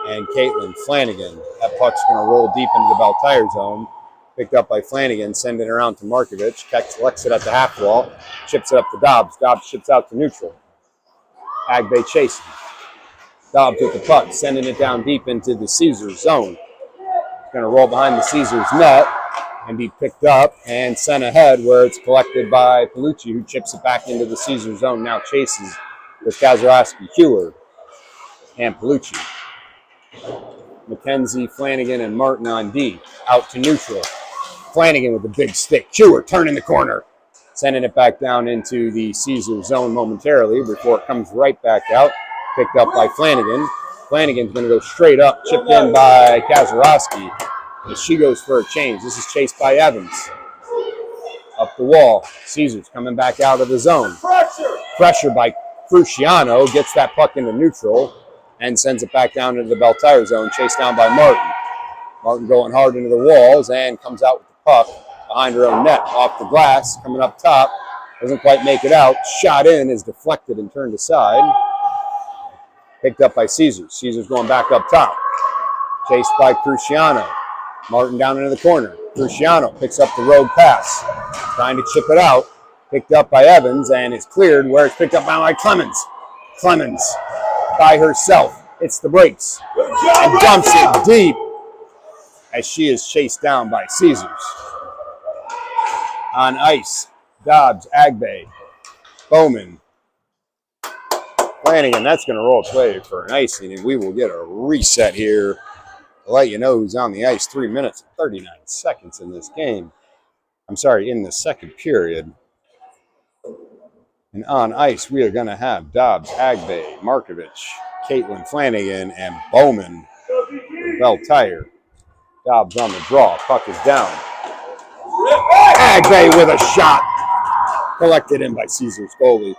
A: and Caitlin Flanagan. That puck's going to roll deep into the Beltire zone. Picked up by Flanagan, send it around to Markovich. Keck collects it at the half wall, chips it up to Dobbs. Dobbs chips out to neutral. Agbay chasing. Dobbs with the puck, sending it down deep into the Caesar zone. It's going to roll behind the Caesars net and be picked up and sent ahead where it's collected by Palucci, who chips it back into the Caesar zone. Now chases with Kazarowski, Hewer, and Palucci. McKenzie, Flanagan, and Martin on D. Out to neutral. Flanagan with the big stick. Hewer turning the corner. Sending it back down into the Caesar zone momentarily before it comes right back out. Picked up by Flanagan. Flanagan's going to go straight up. Chipped in by Kazarowski. As she goes for a change. This is chased by Evans. Up the wall. Caesars coming back out of the zone. Pressure by Cruciano. Gets that puck into neutral and sends it back down into the Beltire zone. Chased down by Martin. Martin going hard into the walls and comes out with the puck behind her own net. Off the glass. Coming up top. Doesn't quite make it out. Shot in is deflected and turned aside. Picked up by Caesars. Caesars going back up top. Chased by Cruciano. Martin down into the corner. Cruciano picks up the road pass. Trying to chip it out. Picked up by Evans, and it's cleared where it's picked up by Clemens. Clemens by herself. Hits the brakes. And dumps it deep as she is chased down by Caesars. On ice, Dobbs, Agbe, Bowman, Flanagan. That's going to roll its way for an icing, and we will get a reset here. I'll let you know who's on the ice. 3 minutes and 39 seconds in this game. I'm sorry, in the second period. And on ice, we are going to have Dobbs, Agbe, Markovich, Caitlin Flanagan, and Bowman. Beltire. Dobbs on the draw. Puck is down. Agbe with a shot. Collected in by Caesars goalie.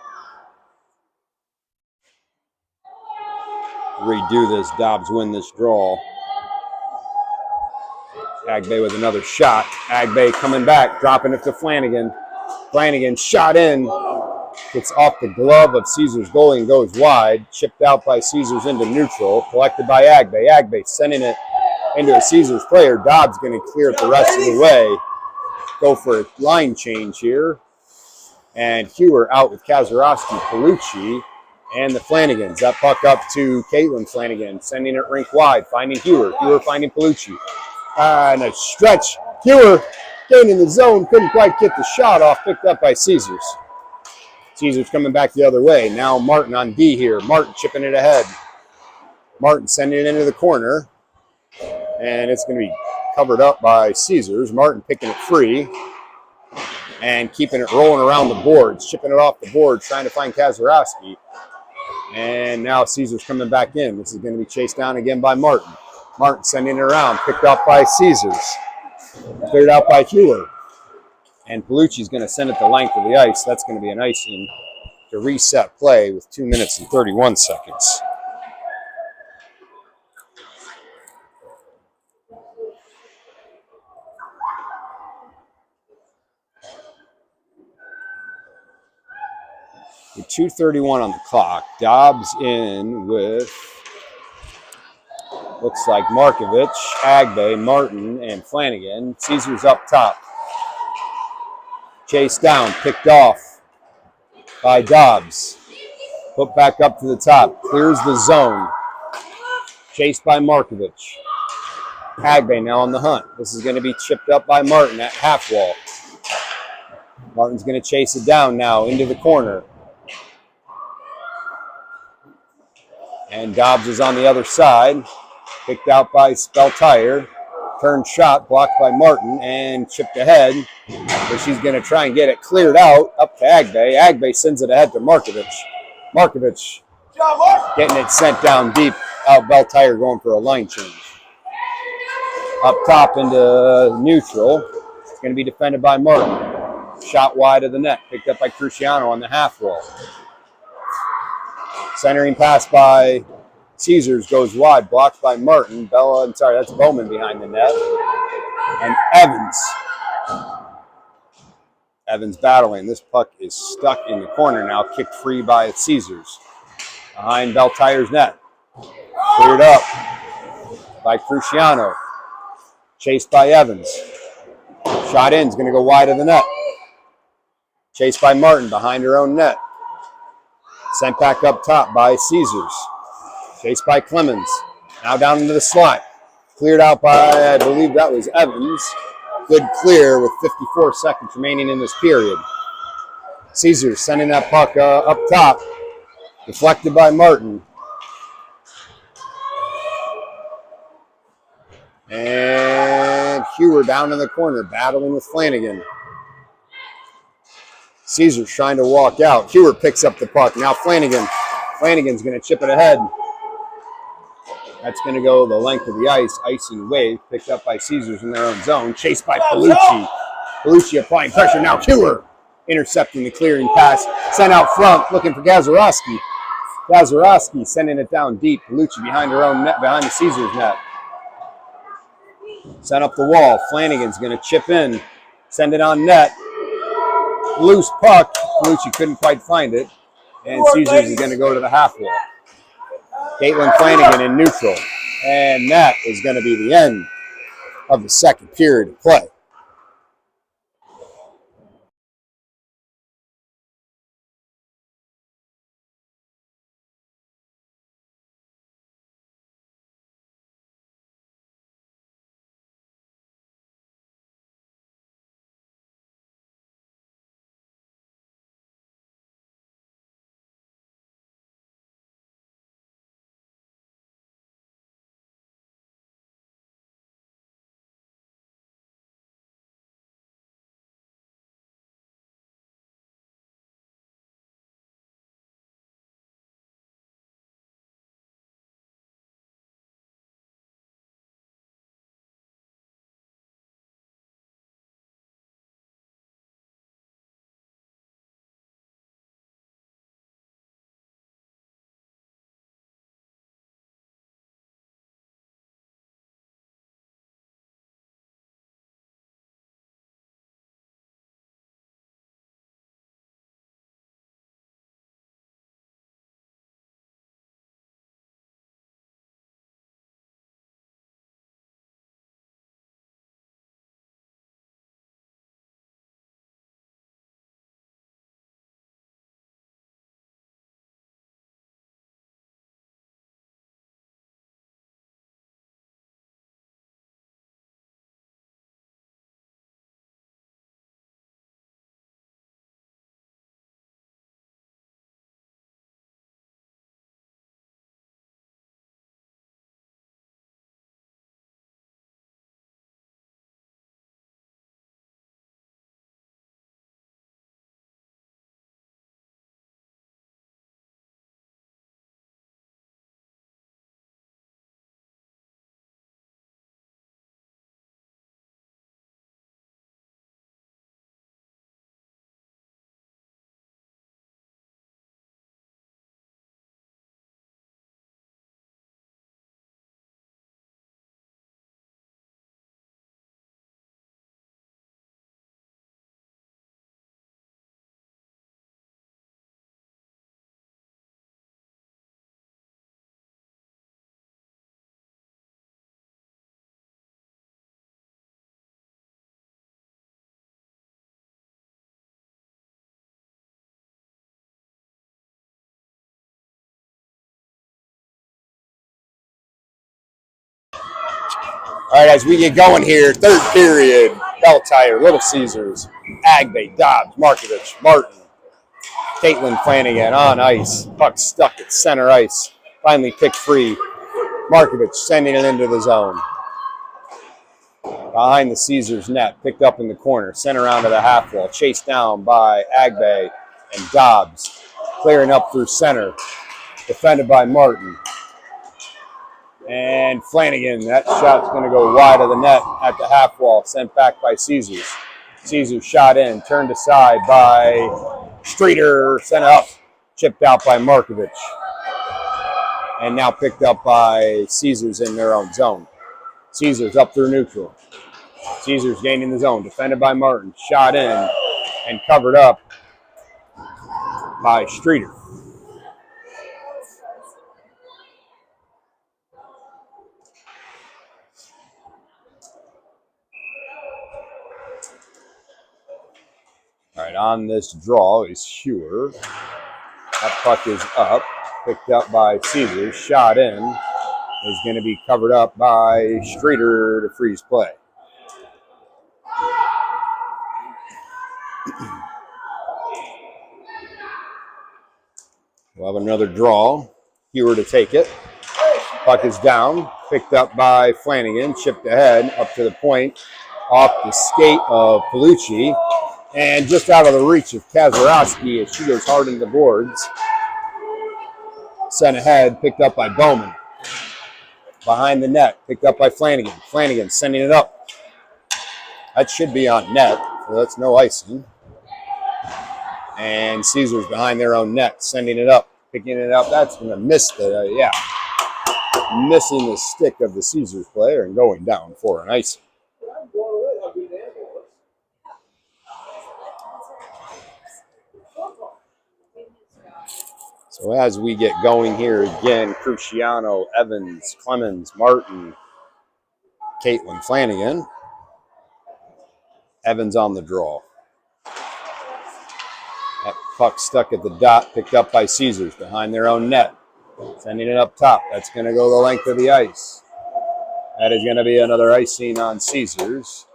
A: Redo this. Dobbs win this draw. Agbe with another shot. Agbe coming back, dropping it to Flanagan. Flanagan shot in. Gets off the glove of Caesars goalie and goes wide. Chipped out by Caesars into neutral. Collected by Agbe. Agbe sending it into a Caesars player. Dobbs going to clear it the rest of the way. Go for a line change here. And Hewer out with Kazarowski, Palucci, and the Flanagans. That puck up to Caitlin Flanagan, sending it rink wide, finding Hewer. Hewer finding Palucci. And a stretch. Hewer getting in the zone, couldn't quite get the shot off, picked up by Caesars. Caesars coming back the other way. Now Martin on D here. Martin chipping it ahead. Martin sending it into the corner. And it's going to be covered up by Caesars. Martin picking it free and keeping it rolling around the boards, chipping it off the board, trying to find Kazarowski. And now Caesars coming back in. This is going to be chased down again by Martin. Martin sending it around, picked up by Caesars. Cleared out by Hewer. And Palucci's going to send it the length of the ice. That's going to be an icing to reset play with 2 minutes and 31 seconds. With 2:31 on the clock, Dobbs in with, looks like Markovich, Agbe, Martin, and Flanagan. Caesars up top. Chased down, picked off by Dobbs. Put back up to the top, clears the zone. Chased by Markovich. Agbe now on the hunt. This is going to be chipped up by Martin at half wall. Martin's going to chase it down now into the corner. And Dobbs is on the other side. Picked out by Beltire. Turned shot, blocked by Martin, and chipped ahead. But she's going to try and get it cleared out up to Agbe. Agbe sends it ahead to Markovich. Markovich getting it sent down deep. Out Beltire going for a line change. Up top into neutral. It's going to be defended by Martin. Shot wide of the net. Picked up by Cruciano on the half wall. Centering pass by Caesars goes wide, blocked by Martin. That's Bowman behind the net. And Evans battling. This puck is stuck in the corner now, kicked free by Caesars. Behind Beltire's net. Cleared up by Cruciano. Chased by Evans. Shot in, is going to go wide of the net. Chased by Martin behind her own net. Sent back up top by Caesars. Chased by Clemens. Now down into the slot. Cleared out by, I believe that was Evans. Good clear with 54 seconds remaining in this period. Caesars sending that puck up top. Deflected by Martin. And Hewer down in the corner, battling with Flanagan. Caesars trying to walk out. Hewer picks up the puck. Now Flanagan's going to chip it ahead. That's going to go the length of the ice. Icing wave picked up by Caesars in their own zone. Chased by Palucci. Palucci applying pressure. Now Hewer intercepting the clearing pass. Sent out front, looking for Kazarowski. Kazarowski sending it down deep. Palucci behind her own net, behind the Caesars net. Sent up the wall. Flanagan's going to chip in. Send it on net. Loose puck. Palucci couldn't quite find it. And Caesars is going to go to the half wall. Caitlin Flanagan in neutral. And that is going to be the end of the second period of play. All right, as we get going here, third period, Bell Tire, Little Caesars, Agbay, Dobbs, Markovich, Martin, Caitlin Flanagan on ice. Puck stuck at center ice. Finally picked free. Markovich sending it into the zone. Behind the Caesars net, picked up in the corner, sent around to the half wall, chased down by Agbay and Dobbs, clearing up through center, defended by Martin. And Flanagan, that shot's going to go wide of the net at the half wall, sent back by Caesars. Caesars shot in, turned aside by Streeter, sent up, chipped out by Markovich. And now picked up by Caesars in their own zone. Caesars up through neutral. Caesars gaining the zone, defended by Martin, shot in and covered up by Streeter. All right, on this draw is Hewer. That puck is up, picked up by Caesars, shot in, is going to be covered up by Streeter to freeze play. We'll have another draw. Hewer to take it. Puck is down, picked up by Flanagan, chipped ahead, up to the point, off the skate of Palucci, and just out of the reach of Kazarowski as she goes hard into the boards. Sent ahead, picked up by Bowman. Behind the net, picked up by Flanagan. Flanagan sending it up. That should be on net, so that's no icing. And Caesars behind their own net, sending it up, picking it up. That's going to miss the, missing the stick of the Caesars player and going down for an icing. So as we get going here again, Cruciano, Evans, Clemens, Martin, Caitlin Flanagan. Evans on the draw. That puck stuck at the dot, picked up by Caesars behind their own net. Sending it up top. That's going to go the length of the ice. That is going to be another icing on Caesars.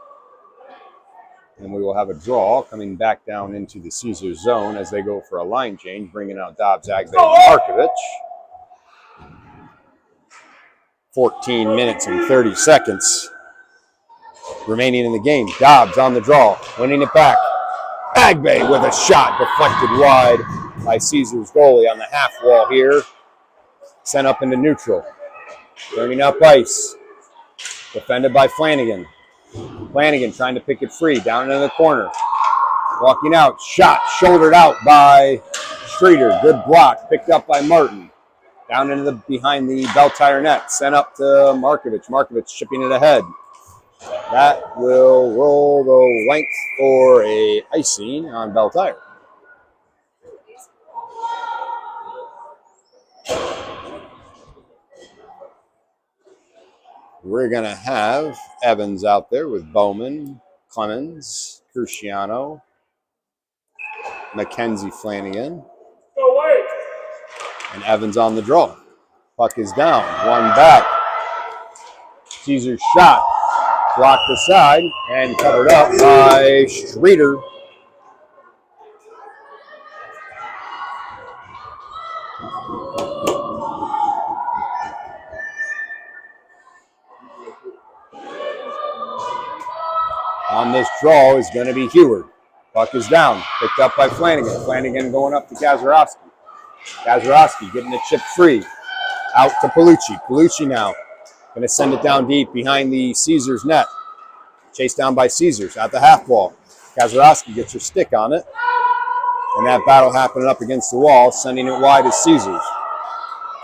A: And we will have a draw coming back down into the Caesars zone as they go for a line change, bringing out Dobbs, Agbe, and Markovic. 14 minutes and 30 seconds remaining in the game. Dobbs on the draw, winning it back. Agbe with a shot deflected wide by Caesars goalie on the half wall here. Sent up into neutral. Turning up ice. Defended by Flanagan. Flanagan trying to pick it free. Down into the corner. Walking out. Shot shouldered out by Streeter. Good block. Picked up by Martin. Down into the behind the Bell Tire net. Sent up to Markovic. Markovic chipping it ahead. That will roll the length for a icing on Bell Tire. We're going to have Evans out there with Bowman, Clemens, Cruciano, Mackenzie Flanagan, and Evans on the draw. Puck is down, one back. Caesar's shot blocked aside and covered up by Streeter. On this draw is going to be Heward. Puck is down, picked up by Flanagan. Flanagan going up to Kaczorowski. Kaczorowski getting the chip free. Out to Palucci. Palucci now going to send it down deep behind the Caesars net. Chased down by Caesars at the half wall. Kaczorowski gets her stick on it. And that battle happening up against the wall, sending it wide to Caesars.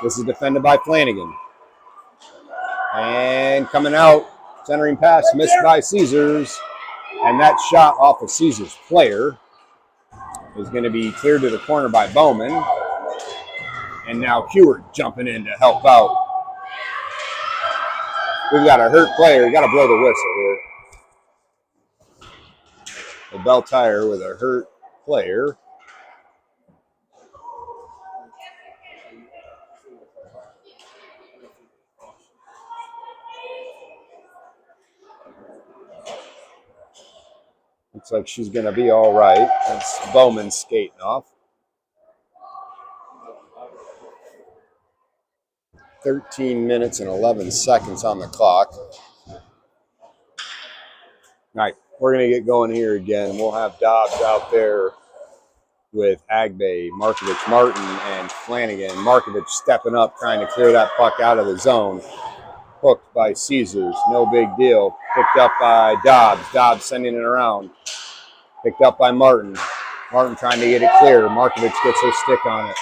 A: This is defended by Flanagan. And coming out, centering pass missed by Caesars. And that shot off of Caesars' player is going to be cleared to the corner by Bowman. And now Heward jumping in to help out. We've got a hurt player. You got to blow the whistle here. The Bell Tire with a hurt player. Looks like she's going to be all right. That's Bowman skating off. 13 minutes and 11 seconds on the clock. All right, we're going to get going here again. We'll have Dobbs out there with Agbe, Markovic, Martin, and Flanagan. Markovic stepping up, trying to clear that puck out of the zone. Hooked by Caesars, no big deal. Picked up by Dobbs. Dobbs sending it around. Picked up by Martin. Martin trying to get it clear. Markovic gets her stick on it.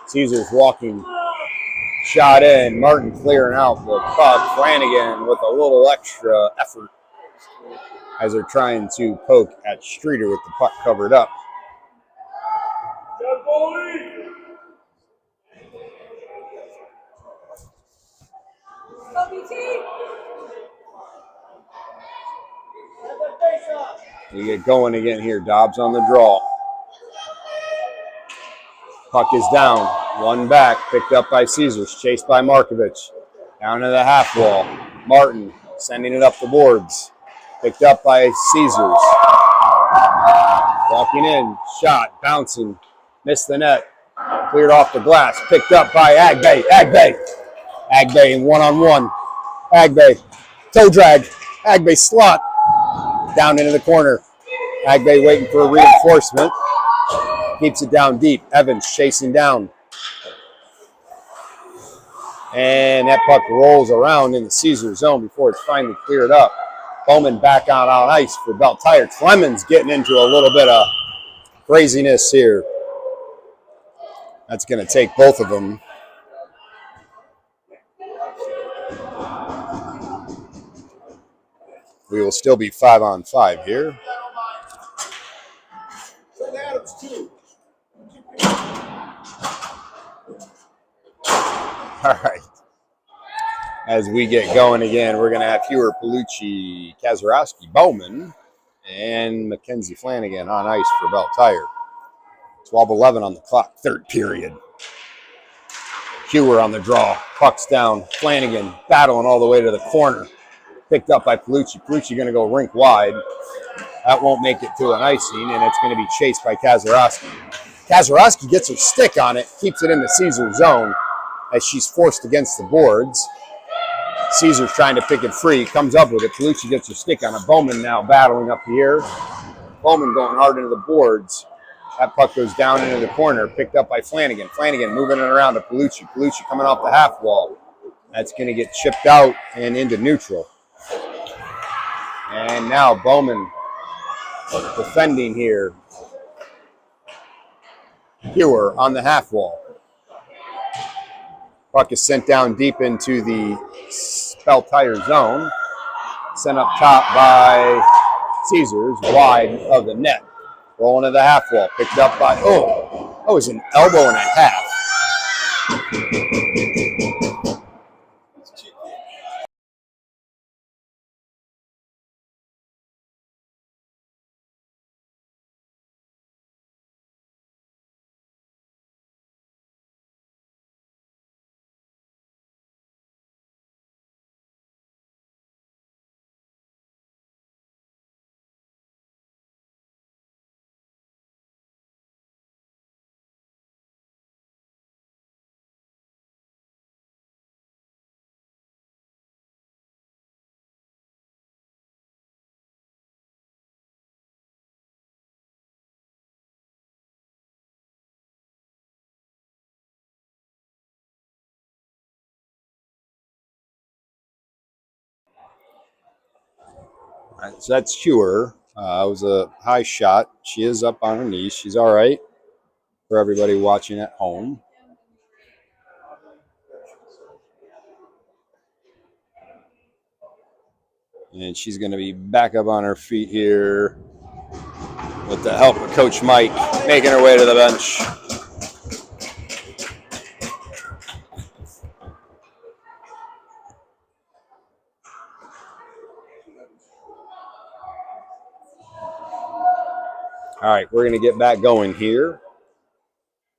A: Caesars walking. Shot in. Martin clearing out the puck. Flanagan with a little extra effort as they're trying to poke at Streeter with the puck covered up. We get going again here. Dobbs on the draw. Puck is down. One back. Picked up by Caesars. Chased by Markovic. Down to the half wall. Martin sending it up the boards. Picked up by Caesars. Walking in. Shot. Bouncing. Missed the net. Cleared off the glass. Picked up by Agbe. Agbe in one-on-one. Agbe. Toe drag. Agbe slot. Down into the corner. Agbe waiting for a reinforcement. Keeps it down deep. Evans chasing down. And that puck rolls around in the Caesar zone before it's finally cleared up. Bowman back out on ice for Bell Tire. Clemens getting into a little bit of craziness here. That's going to take both of them. We will still be 5-on-5 here. All right. As we get going again, we're going to have Hewer, Palucci, Kazarowski, Bowman, and Mackenzie Flanagan on ice for Bell Tire. 12:11 on the clock, third period. Hewer on the draw, puck's down. Flanagan battling all the way to the corner. Picked up by Palucci. Palucci going to go rink wide. That won't make it to an icing, and it's going to be chased by Kazarowski. Kazarowski gets her stick on it, keeps it in the Caesar zone as she's forced against the boards. Caesar's trying to pick it free, comes up with it. Palucci gets her stick on it. Bowman now battling up the air. Bowman going hard into the boards. That puck goes down into the corner, picked up by Flanagan. Flanagan moving it around to Palucci. Palucci coming off the half wall. That's going to get chipped out and into neutral. And now Bowman defending here. Hewer on the half wall. Puck is sent down deep into the Bell Tire zone. Sent up top by Caesars, wide of the net. Rolling to the half wall. Picked up by, that was an elbow and a half. Right, so that's Hewer. It was a high shot. She is up on her knees. She's all right for everybody watching at home. And she's going to be back up on her feet here with the help of Coach Mike, making her way to the bench. All right, we're going to get back going here.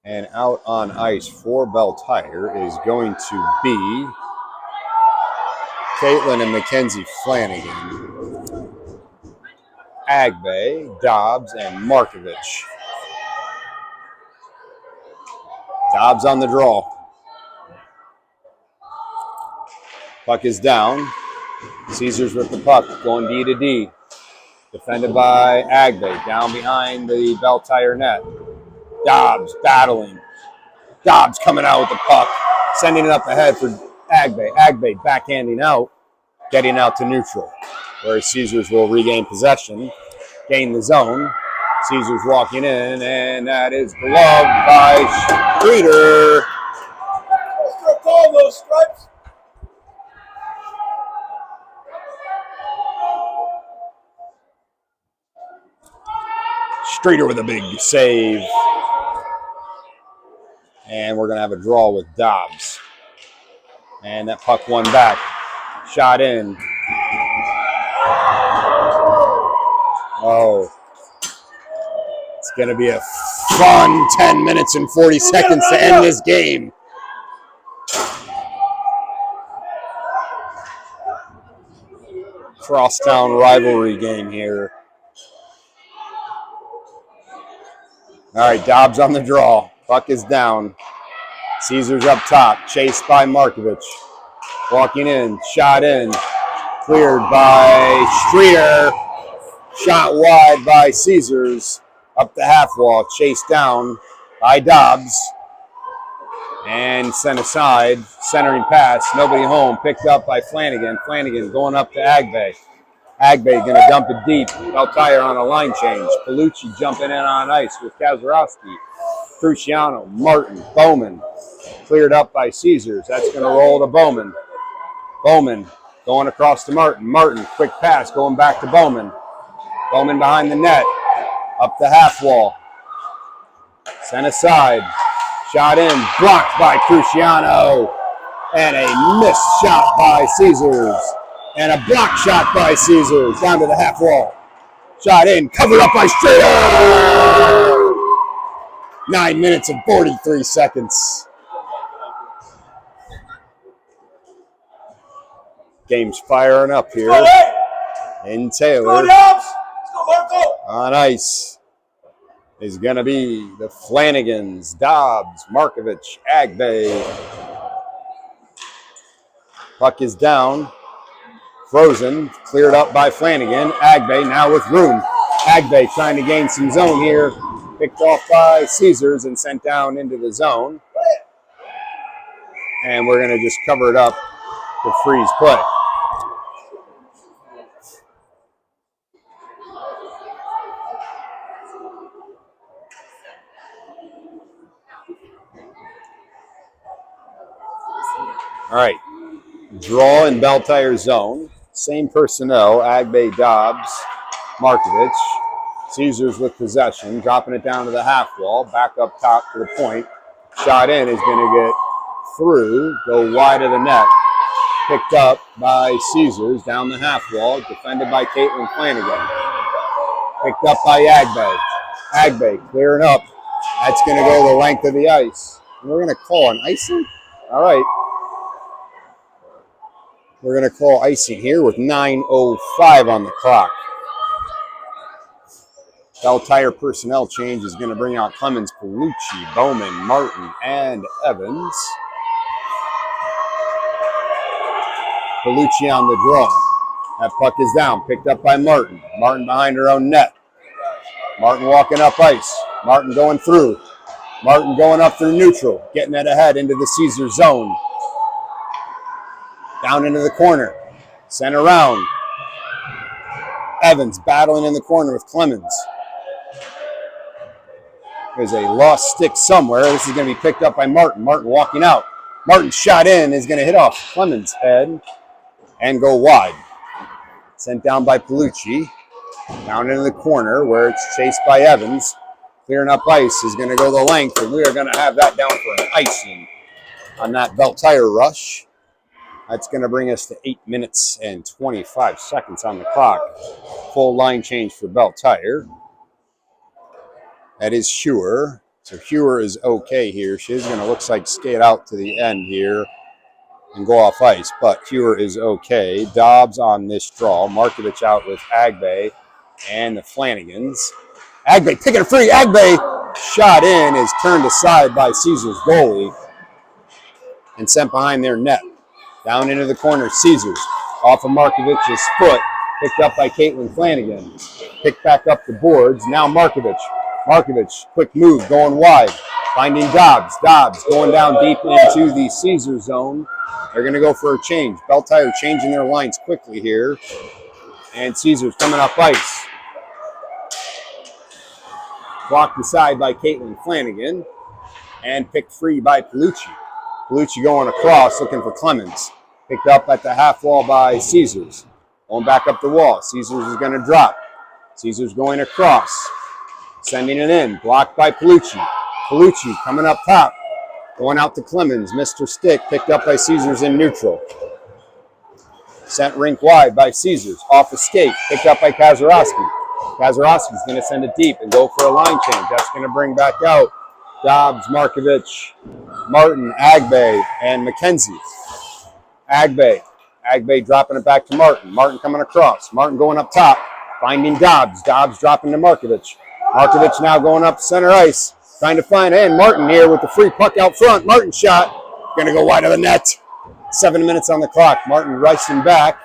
A: And out on ice for Bell Tire is going to be Caitlin and Mackenzie Flanagan, Agbe, Dobbs, and Markovich. Dobbs on the draw. Puck is down. Caesars with the puck, going D to D. Defended by Agbe, down behind the Bell Tire net. Dobbs battling. Dobbs coming out with the puck, sending it up ahead for Agbe. Agbe backhanding out, getting out to neutral, where Caesars will regain possession, gain the zone. Caesars walking in, and that is gloved by Streeter.
B: Call those stripes.
A: Streeter with a big save. And we're going to have a draw with Dobbs. And that puck won back. Shot in. Oh. It's going to be a fun 10 minutes and 40 seconds to end this game. Crosstown rivalry game here. All right, Dobbs on the draw. Puck is down. Caesars up top, chased by Markovich. Walking in, shot in. Cleared by Streeter. Shot wide by Caesars. Up the half wall, chased down by Dobbs. And sent aside, centering pass, nobody home. Picked up by Flanagan. Flanagan going up to Agbe. Agbe going to dump it deep. Bell Tire on a line change. Palucci jumping in on ice with Kazarowski. Cruciano, Martin, Bowman. Cleared up by Caesars. That's going to roll to Bowman. Bowman going across to Martin. Martin, quick pass going back to Bowman. Bowman behind the net. Up the half wall. Sent aside. Shot in. Blocked by Cruciano. And a missed shot by Caesars. And a block shot by Caesars down to the half wall. Shot in, covered up by Strader. 9 minutes and 43 seconds. Game's firing up here. In Taylor. On ice is going to be the Flanagans, Dobbs, Markovich, Agbay. Puck is down. Frozen, cleared up by Flanagan. Agbay now with room. Agbay trying to gain some zone here. Picked off by Caesars and sent down into the zone. And we're going to just cover it up to freeze play. All right, draw in Bell Tire zone. Same personnel, Agbay, Dobbs, Markovich. Caesars with possession, dropping it down to the half wall, back up top to the point. Shot in is going to get through, go wide of the net. Picked up by Caesars down the half wall, defended by Caitlin Flanagan. Picked up by Agbay. Agbay clearing up. That's going to go the length of the ice. And we're going to call an icing? All right. We're going to call icing here with 9:05 on the clock. Bell Tire personnel change is going to bring out Clemens, Palucci, Bowman, Martin, and Evans. Palucci on the draw. That puck is down, picked up by Martin. Martin behind her own net. Martin walking up ice. Martin going through. Martin going up through neutral, getting it ahead into the Caesar zone. Down into the corner. Sent around. Evans battling in the corner with Clemens. There's a lost stick somewhere. This is going to be picked up by Martin. Martin walking out. Martin shot in, is going to hit off Clemens' head and go wide. Sent down by Palucci. Down into the corner where it's chased by Evans. Clearing up ice is going to go the length, and we are going to have that down for an icing on that Bell Tire rush. That's going to bring us to 8 minutes and 25 seconds on the clock. Full line change for Bell Tire. That is Hewer. So Hewer is okay here. She's going to, looks like, skate out to the end here and go off ice. But Hewer is okay. Dobbs on this draw. Markovich out with Agbay and the Flanagans. Agbay picking it free. Agbay shot in, is turned aside by Caesar's goalie and sent behind their net. Down into the corner, Caesars off of Markovich's foot. Picked up by Caitlin Flanagan. Picked back up the boards. Now Markovich. Markovich, quick move, going wide. Finding Dobbs. Dobbs going down deep into the Caesar zone. They're going to go for a change. Bell Tire changing their lines quickly here. And Caesars coming up ice. Blocked aside by Caitlin Flanagan. And picked free by Palucci. Palucci going across, looking for Clemens. Picked up at the half wall by Caesars. Going back up the wall. Caesars is going to drop. Caesars going across. Sending it in. Blocked by Palucci. Palucci coming up top. Going out to Clemens. Mr. Stick picked up by Caesars in neutral. Sent rink wide by Caesars. Off the skate. Picked up by Kazarowski. Kazarowski's going to send it deep and go for a line change. That's going to bring back out Dobbs, Markovich, Martin, Agbay, and McKenzie. Agbay dropping it back to Martin. Martin coming across. Martin going up top. Finding Dobbs. Dobbs dropping to Markovich. Markovich now going up center ice. Trying to find, and Martin here with the free puck out front. Martin shot. Going to go wide of the net. 7 minutes on the clock. Martin racing back.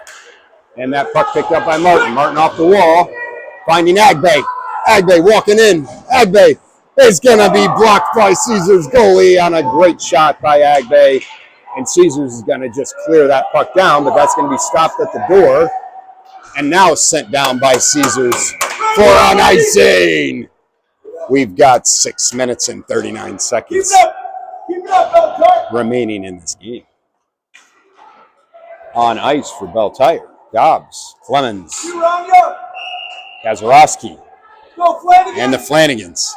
A: And that puck picked up by Martin. Martin off the wall. Finding Agbay. Agbay walking in. Agbay is going to be blocked by Caesars' goalie on a great shot by Agbay. And Caesars is going to just clear that puck down, but that's going to be stopped at the door. And now sent down by Caesars for an icing. We've got 6 minutes and 39 seconds remaining in this game. On ice for Bell Tire. Dobbs, Clemens, Kazarowski, and the Flanagans.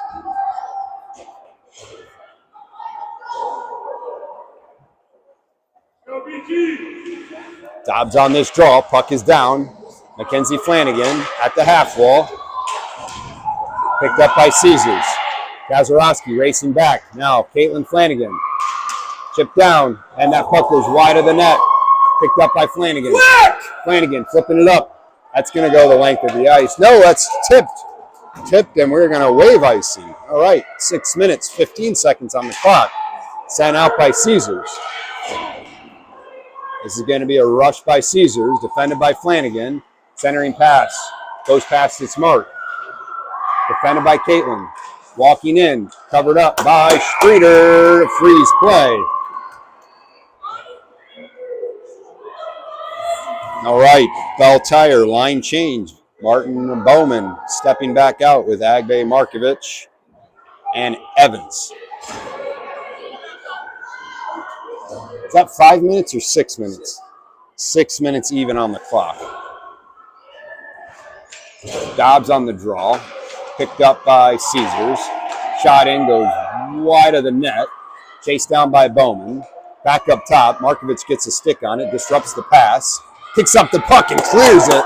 A: Dobbs on this draw. Puck is down. Mackenzie Flanagan at the half wall. Picked up by Caesars. Kazarowski racing back. Now Caitlin Flanagan. Chipped down, and that puck goes wide of the net. Picked up by Flanagan. Flanagan flipping it up. That's going to go the length of the ice. No, that's tipped. Tipped, and we're going to wave icing. All right, 6 minutes, 15 seconds on the clock. Sent out by Caesars. This is going to be a rush by Caesars, defended by Flanagan. Centering pass. Goes past its mark. Defended by Caitlin. Walking in. Covered up by Streeter. Freeze play. All right. Bell Tire. Line change. Martin and Bowman stepping back out with Agbe, Markovich, and Evans. Is that 5 minutes or 6 minutes? 6 minutes even on the clock. Dobbs on the draw. Picked up by Caesars. Shot in, goes wide of the net. Chased down by Bowman. Back up top. Markovich gets a stick on it, disrupts the pass. Picks up the puck and clears it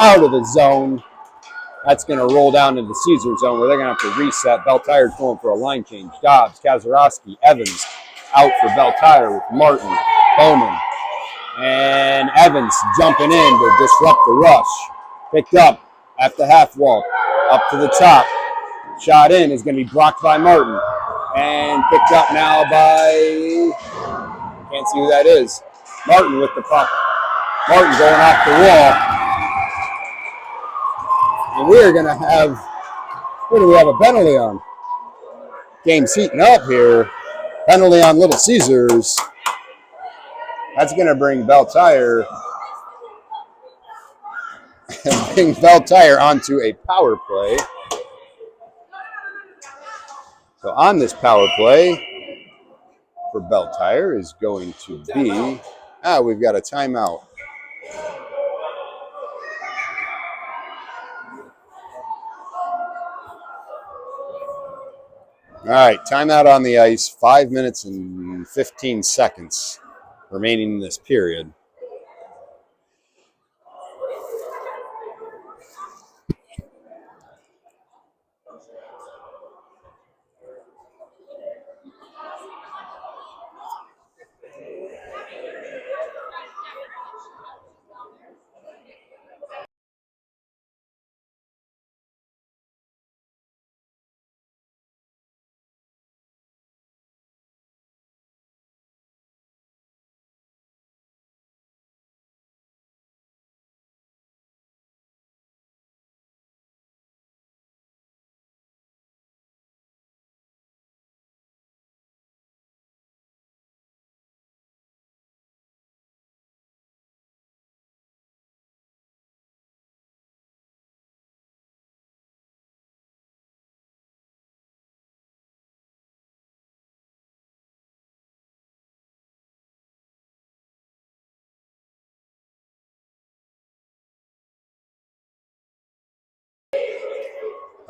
A: out of the zone. That's going to roll down into the Caesar zone where they're going to have to reset. Bell Tire's going for a line change. Dobbs, Kazarowski, Evans out for Bell Tire with Martin, Bowman, and Evans jumping in to disrupt the rush. Picked up at the half wall, up to the top. Shot in is going to be blocked by Martin. And picked up now by, can't see who that is, Martin with the puck. Martin going off the wall. And we're going to have, what do we have a penalty on? Game's heating up here. Penalty on Little Caesars. That's going to bring Bell Tire onto a power play. So on this power play for Bell Tire is going to be, we've got a timeout. All right, timeout on the ice, 5 minutes and 15 seconds remaining in this period.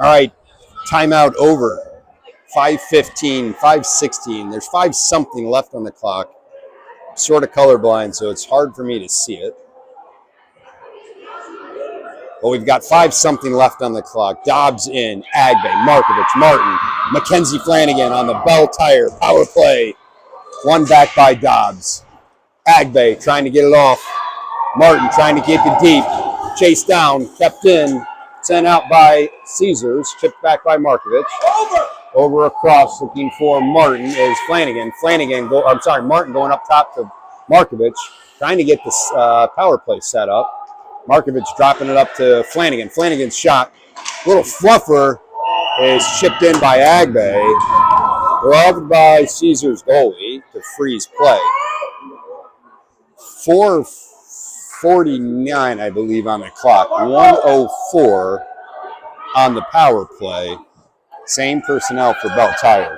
A: All right, timeout over. 5:15, 5:16. There's 5 something left on the clock. I'm sort of colorblind, so it's hard for me to see it. But we've got 5 something left on the clock. Dobbs in, Agbe, Markovich, Martin, Mackenzie Flanagan on the Bell Tire power play. One back by Dobbs. Agbe trying to get it off. Martin trying to keep it deep. Chased down, kept in. Sent out by Caesars, chipped back by Markovich. Over across, looking for Martin is Flanagan. Martin going up top to Markovich, trying to get this power play set up. Markovich dropping it up to Flanagan. Flanagan's shot, little fluffer, is chipped in by Agbe. Gloved by Caesars goalie to freeze play. 4:49, I believe, on the clock. 1:04 on the power play. Same personnel for Bell Tire.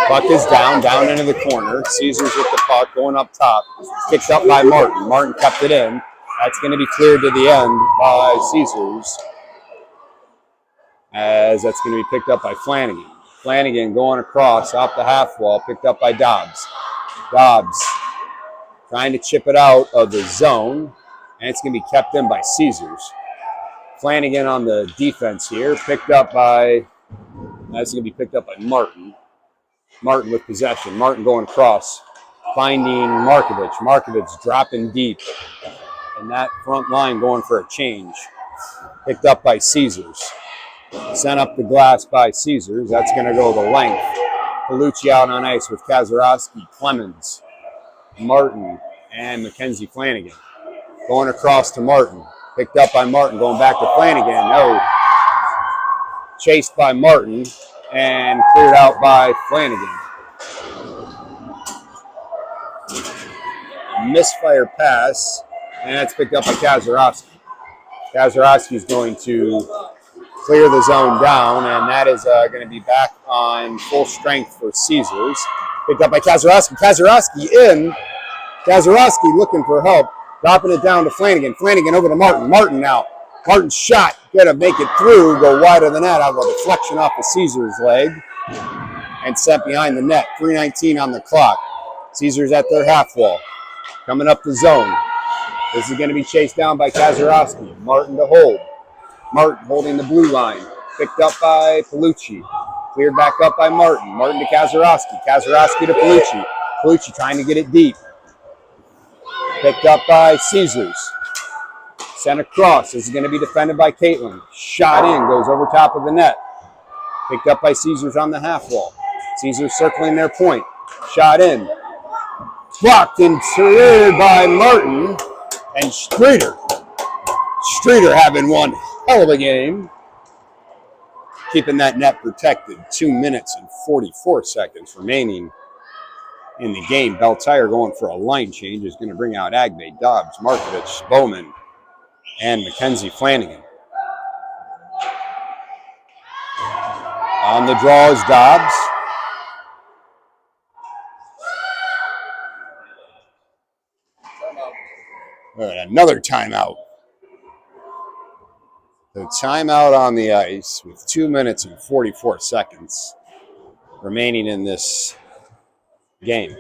A: Puck is down into the corner. Caesars with the puck going up top. Picked up by Martin. Martin kept it in. That's going to be cleared to the end by Caesars, as that's going to be picked up by Flanagan. Flanagan going across off the half wall, picked up by Dobbs. Dobbs trying to chip it out of the zone, and it's going to be kept in by Caesars. Flanagan on the defense here, that's going to be picked up by Martin. Martin with possession. Martin going across, finding Markovich. Markovich dropping deep. And that front line going for a change. Picked up by Caesars. Sent up the glass by Caesars. That's going to go the length. Palucci out on ice with Kazarowski, Clemens, Martin, and Mackenzie Flanagan. Going across to Martin. Picked up by Martin. Going back to Flanagan. No. Chased by Martin and cleared out by Flanagan. A misfire pass, and that's picked up by Kazarowski. Kazarowski's going to clear the zone down, and that is going to be back on full strength for Caesars. Picked up by Kazarowski. Kazarowski in. Kazarowski looking for help. Dropping it down to Flanagan. Flanagan over to Martin. Martin now. Martin's shot. Going to make it through. Go wider than that. Out of a deflection off of Caesars' leg. And sent behind the net. 3:19 on the clock. Caesars at their half wall. Coming up the zone. This is going to be chased down by Kazarowski. Martin to hold. Martin holding the blue line. Picked up by Palucci. Cleared back up by Martin. Martin to Kazarowski. Kazarowski to Palucci. Palucci trying to get it deep. Picked up by Caesars. Sent across. This is going to be defended by Caitlin. Shot in. Goes over top of the net. Picked up by Caesars on the half wall. Caesars circling their point. Shot in. Blocked and cleared by Martin. And Streeter. Streeter having one hell of a game. Keeping that net protected. 2 minutes and 44 seconds remaining in the game. Beltire going for a line change is going to bring out Agbe, Dobbs, Markovich, Bowman, and Mackenzie Flanagan. On the draw is Dobbs. Another timeout. The timeout on the ice with 2 minutes and 44 seconds remaining in this game.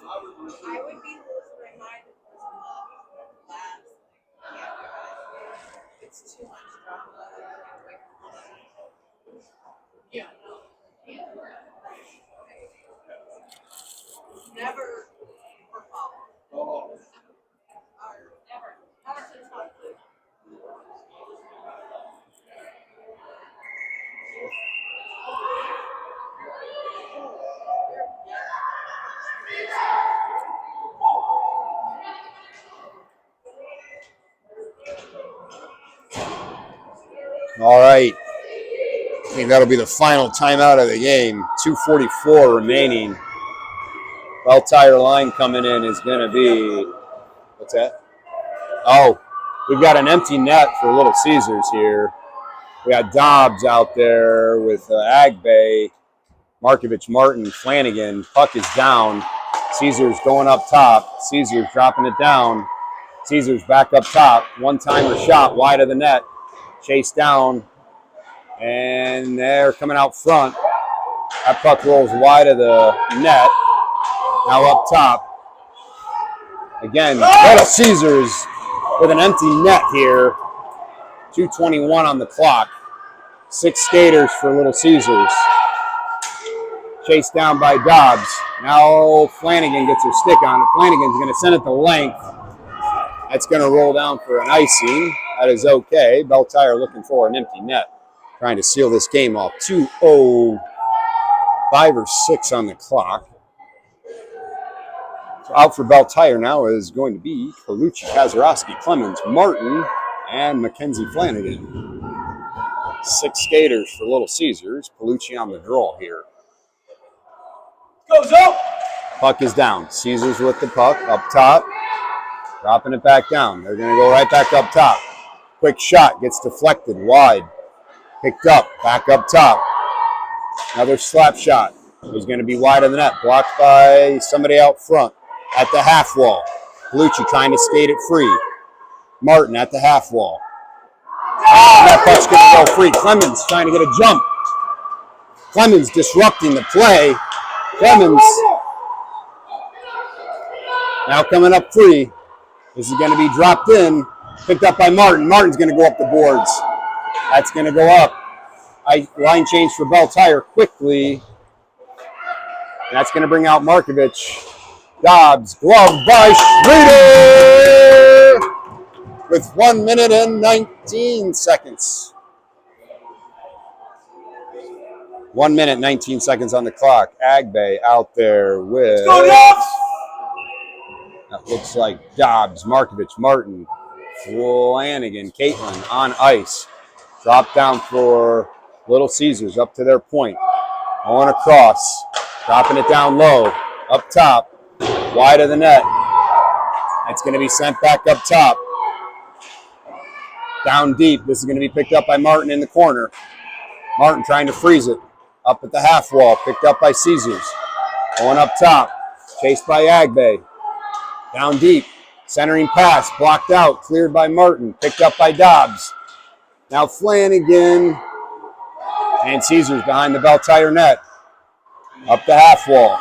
C: I would be reminded of last. It's too much drama. Yeah, no. Never for follow. Never since conflict.
A: All right. I think that'll be the final timeout of the game. 2:44 remaining. Beltire line coming in is going to be, what's that? Oh, we've got an empty net for Little Caesars here. We got Dobbs out there with Agbe, Markovich, Martin, Flanagan. Puck is down. Caesars going up top. Caesars dropping it down. Caesars back up top. One-timer shot wide of the net. Chased down. And they're coming out front. That puck rolls wide of the net. Now up top. Again, Little Caesars with an empty net here. 2:21 on the clock. 6 skaters for Little Caesars. Chased down by Dobbs. Now Flanagan gets her stick on it. Flanagan's going to send it the length. That's going to roll down for an icing. That is okay. Bell Tire looking for an empty net, trying to seal this game off. 2:05 or 6 on the clock. So out for Bell Tire now is going to be Colucci, Kazarowski, Clemens, Martin, and Mackenzie Flanagan. 6 skaters for Little Caesars. Colucci on the draw here.
B: Goes up.
A: Puck is down. Caesars with the puck up top. Dropping it back down. They're going to go right back up top. Quick shot. Gets deflected wide. Picked up. Back up top. Another slap shot. He's going to be wide of the net. Blocked by somebody out front at the half wall. Colucci trying to skate it free. Martin at the half wall. That puck's going to go free. Clemens trying to get a jump. Clemens disrupting the play. Clemens now coming up free. This is going to be dropped in. Picked up by Martin. Martin's going to go up the boards. That's going to go up. Line change for Bell Tire quickly. And that's going to bring out Markovich. Dobbs, glove by Streeter with 1 minute and 19 seconds. 1 minute, 19 seconds on the clock. Agbe out there with...
B: Go Dobbs!
A: That looks like Dobbs, Markovich, Martin, Flanagan, Caitlin on ice. Drop down for Little Caesars up to their point. Going across. Dropping it down low. Up top. Wide of the net. That's going to be sent back up top. Down deep. This is going to be picked up by Martin in the corner. Martin trying to freeze it. Up at the half wall. Picked up by Caesars. Going up top. Chased by Agbe. Down deep. Centering pass. Blocked out. Cleared by Martin. Picked up by Dobbs. Now Flanagan. And Caesars behind the Bell Tire net. Up the half wall.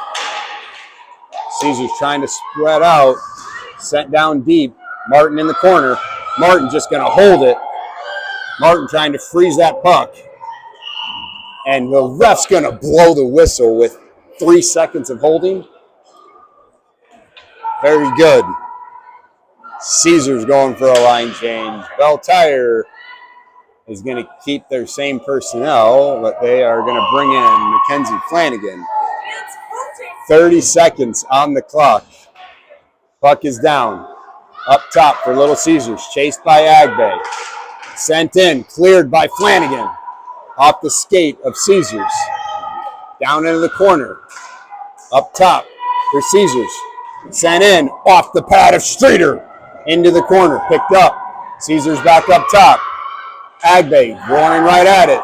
A: Caesars trying to spread out. Sent down deep. Martin in the corner. Martin just going to hold it. Martin trying to freeze that puck. And the ref's going to blow the whistle with 3 seconds of holding. Very good. Caesars going for a line change. Bell Tire is going to keep their same personnel, but they are going to bring in Mackenzie Flanagan. 30 seconds on the clock. Puck is down. Up top for Little Caesars. Chased by Agbe. Sent in. Cleared by Flanagan. Off the skate of Caesars. Down into the corner. Up top for Caesars. Sent in. Off the pad of Streeter. Into the corner. Picked up. Caesars back up top. Agbe running right at it.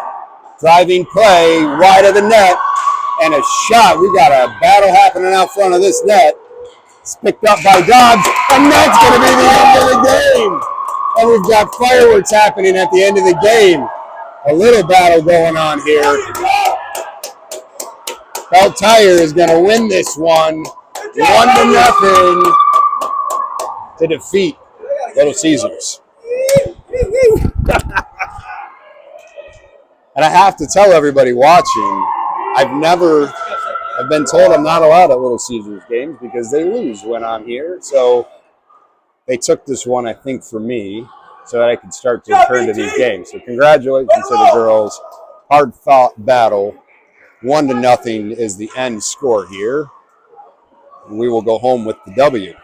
A: Driving play. Wide of the net. And a shot. We got a battle happening out front of this net. It's picked up by Dobbs. And that's going to be the end of the game. And we've got fireworks happening at the end of the game. A little battle going on here. Bell Tire is going to win this one 1-0 to defeat Little Caesars. And I have to tell everybody watching, I've been told I'm not allowed at Little Caesars games because they lose when I'm here. So they took this one, I think, for me so that I could start to return to these games. So congratulations to the girls. Hard-fought battle. 1-0 is the end score here. And we will go home with the W.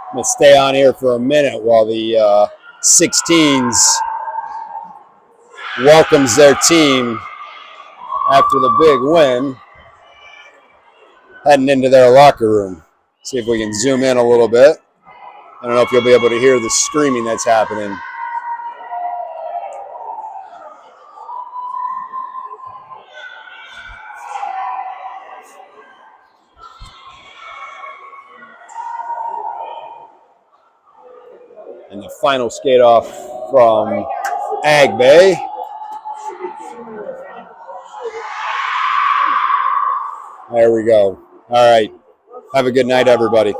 A: I'm going to stay on here for a minute while the 16s welcomes their team after the big win, heading into their locker room. See if we can zoom in a little bit. I don't know if you'll be able to hear the screaming that's happening. And the final skate off from Ag Bay. There we go. All right. Have a good night, everybody.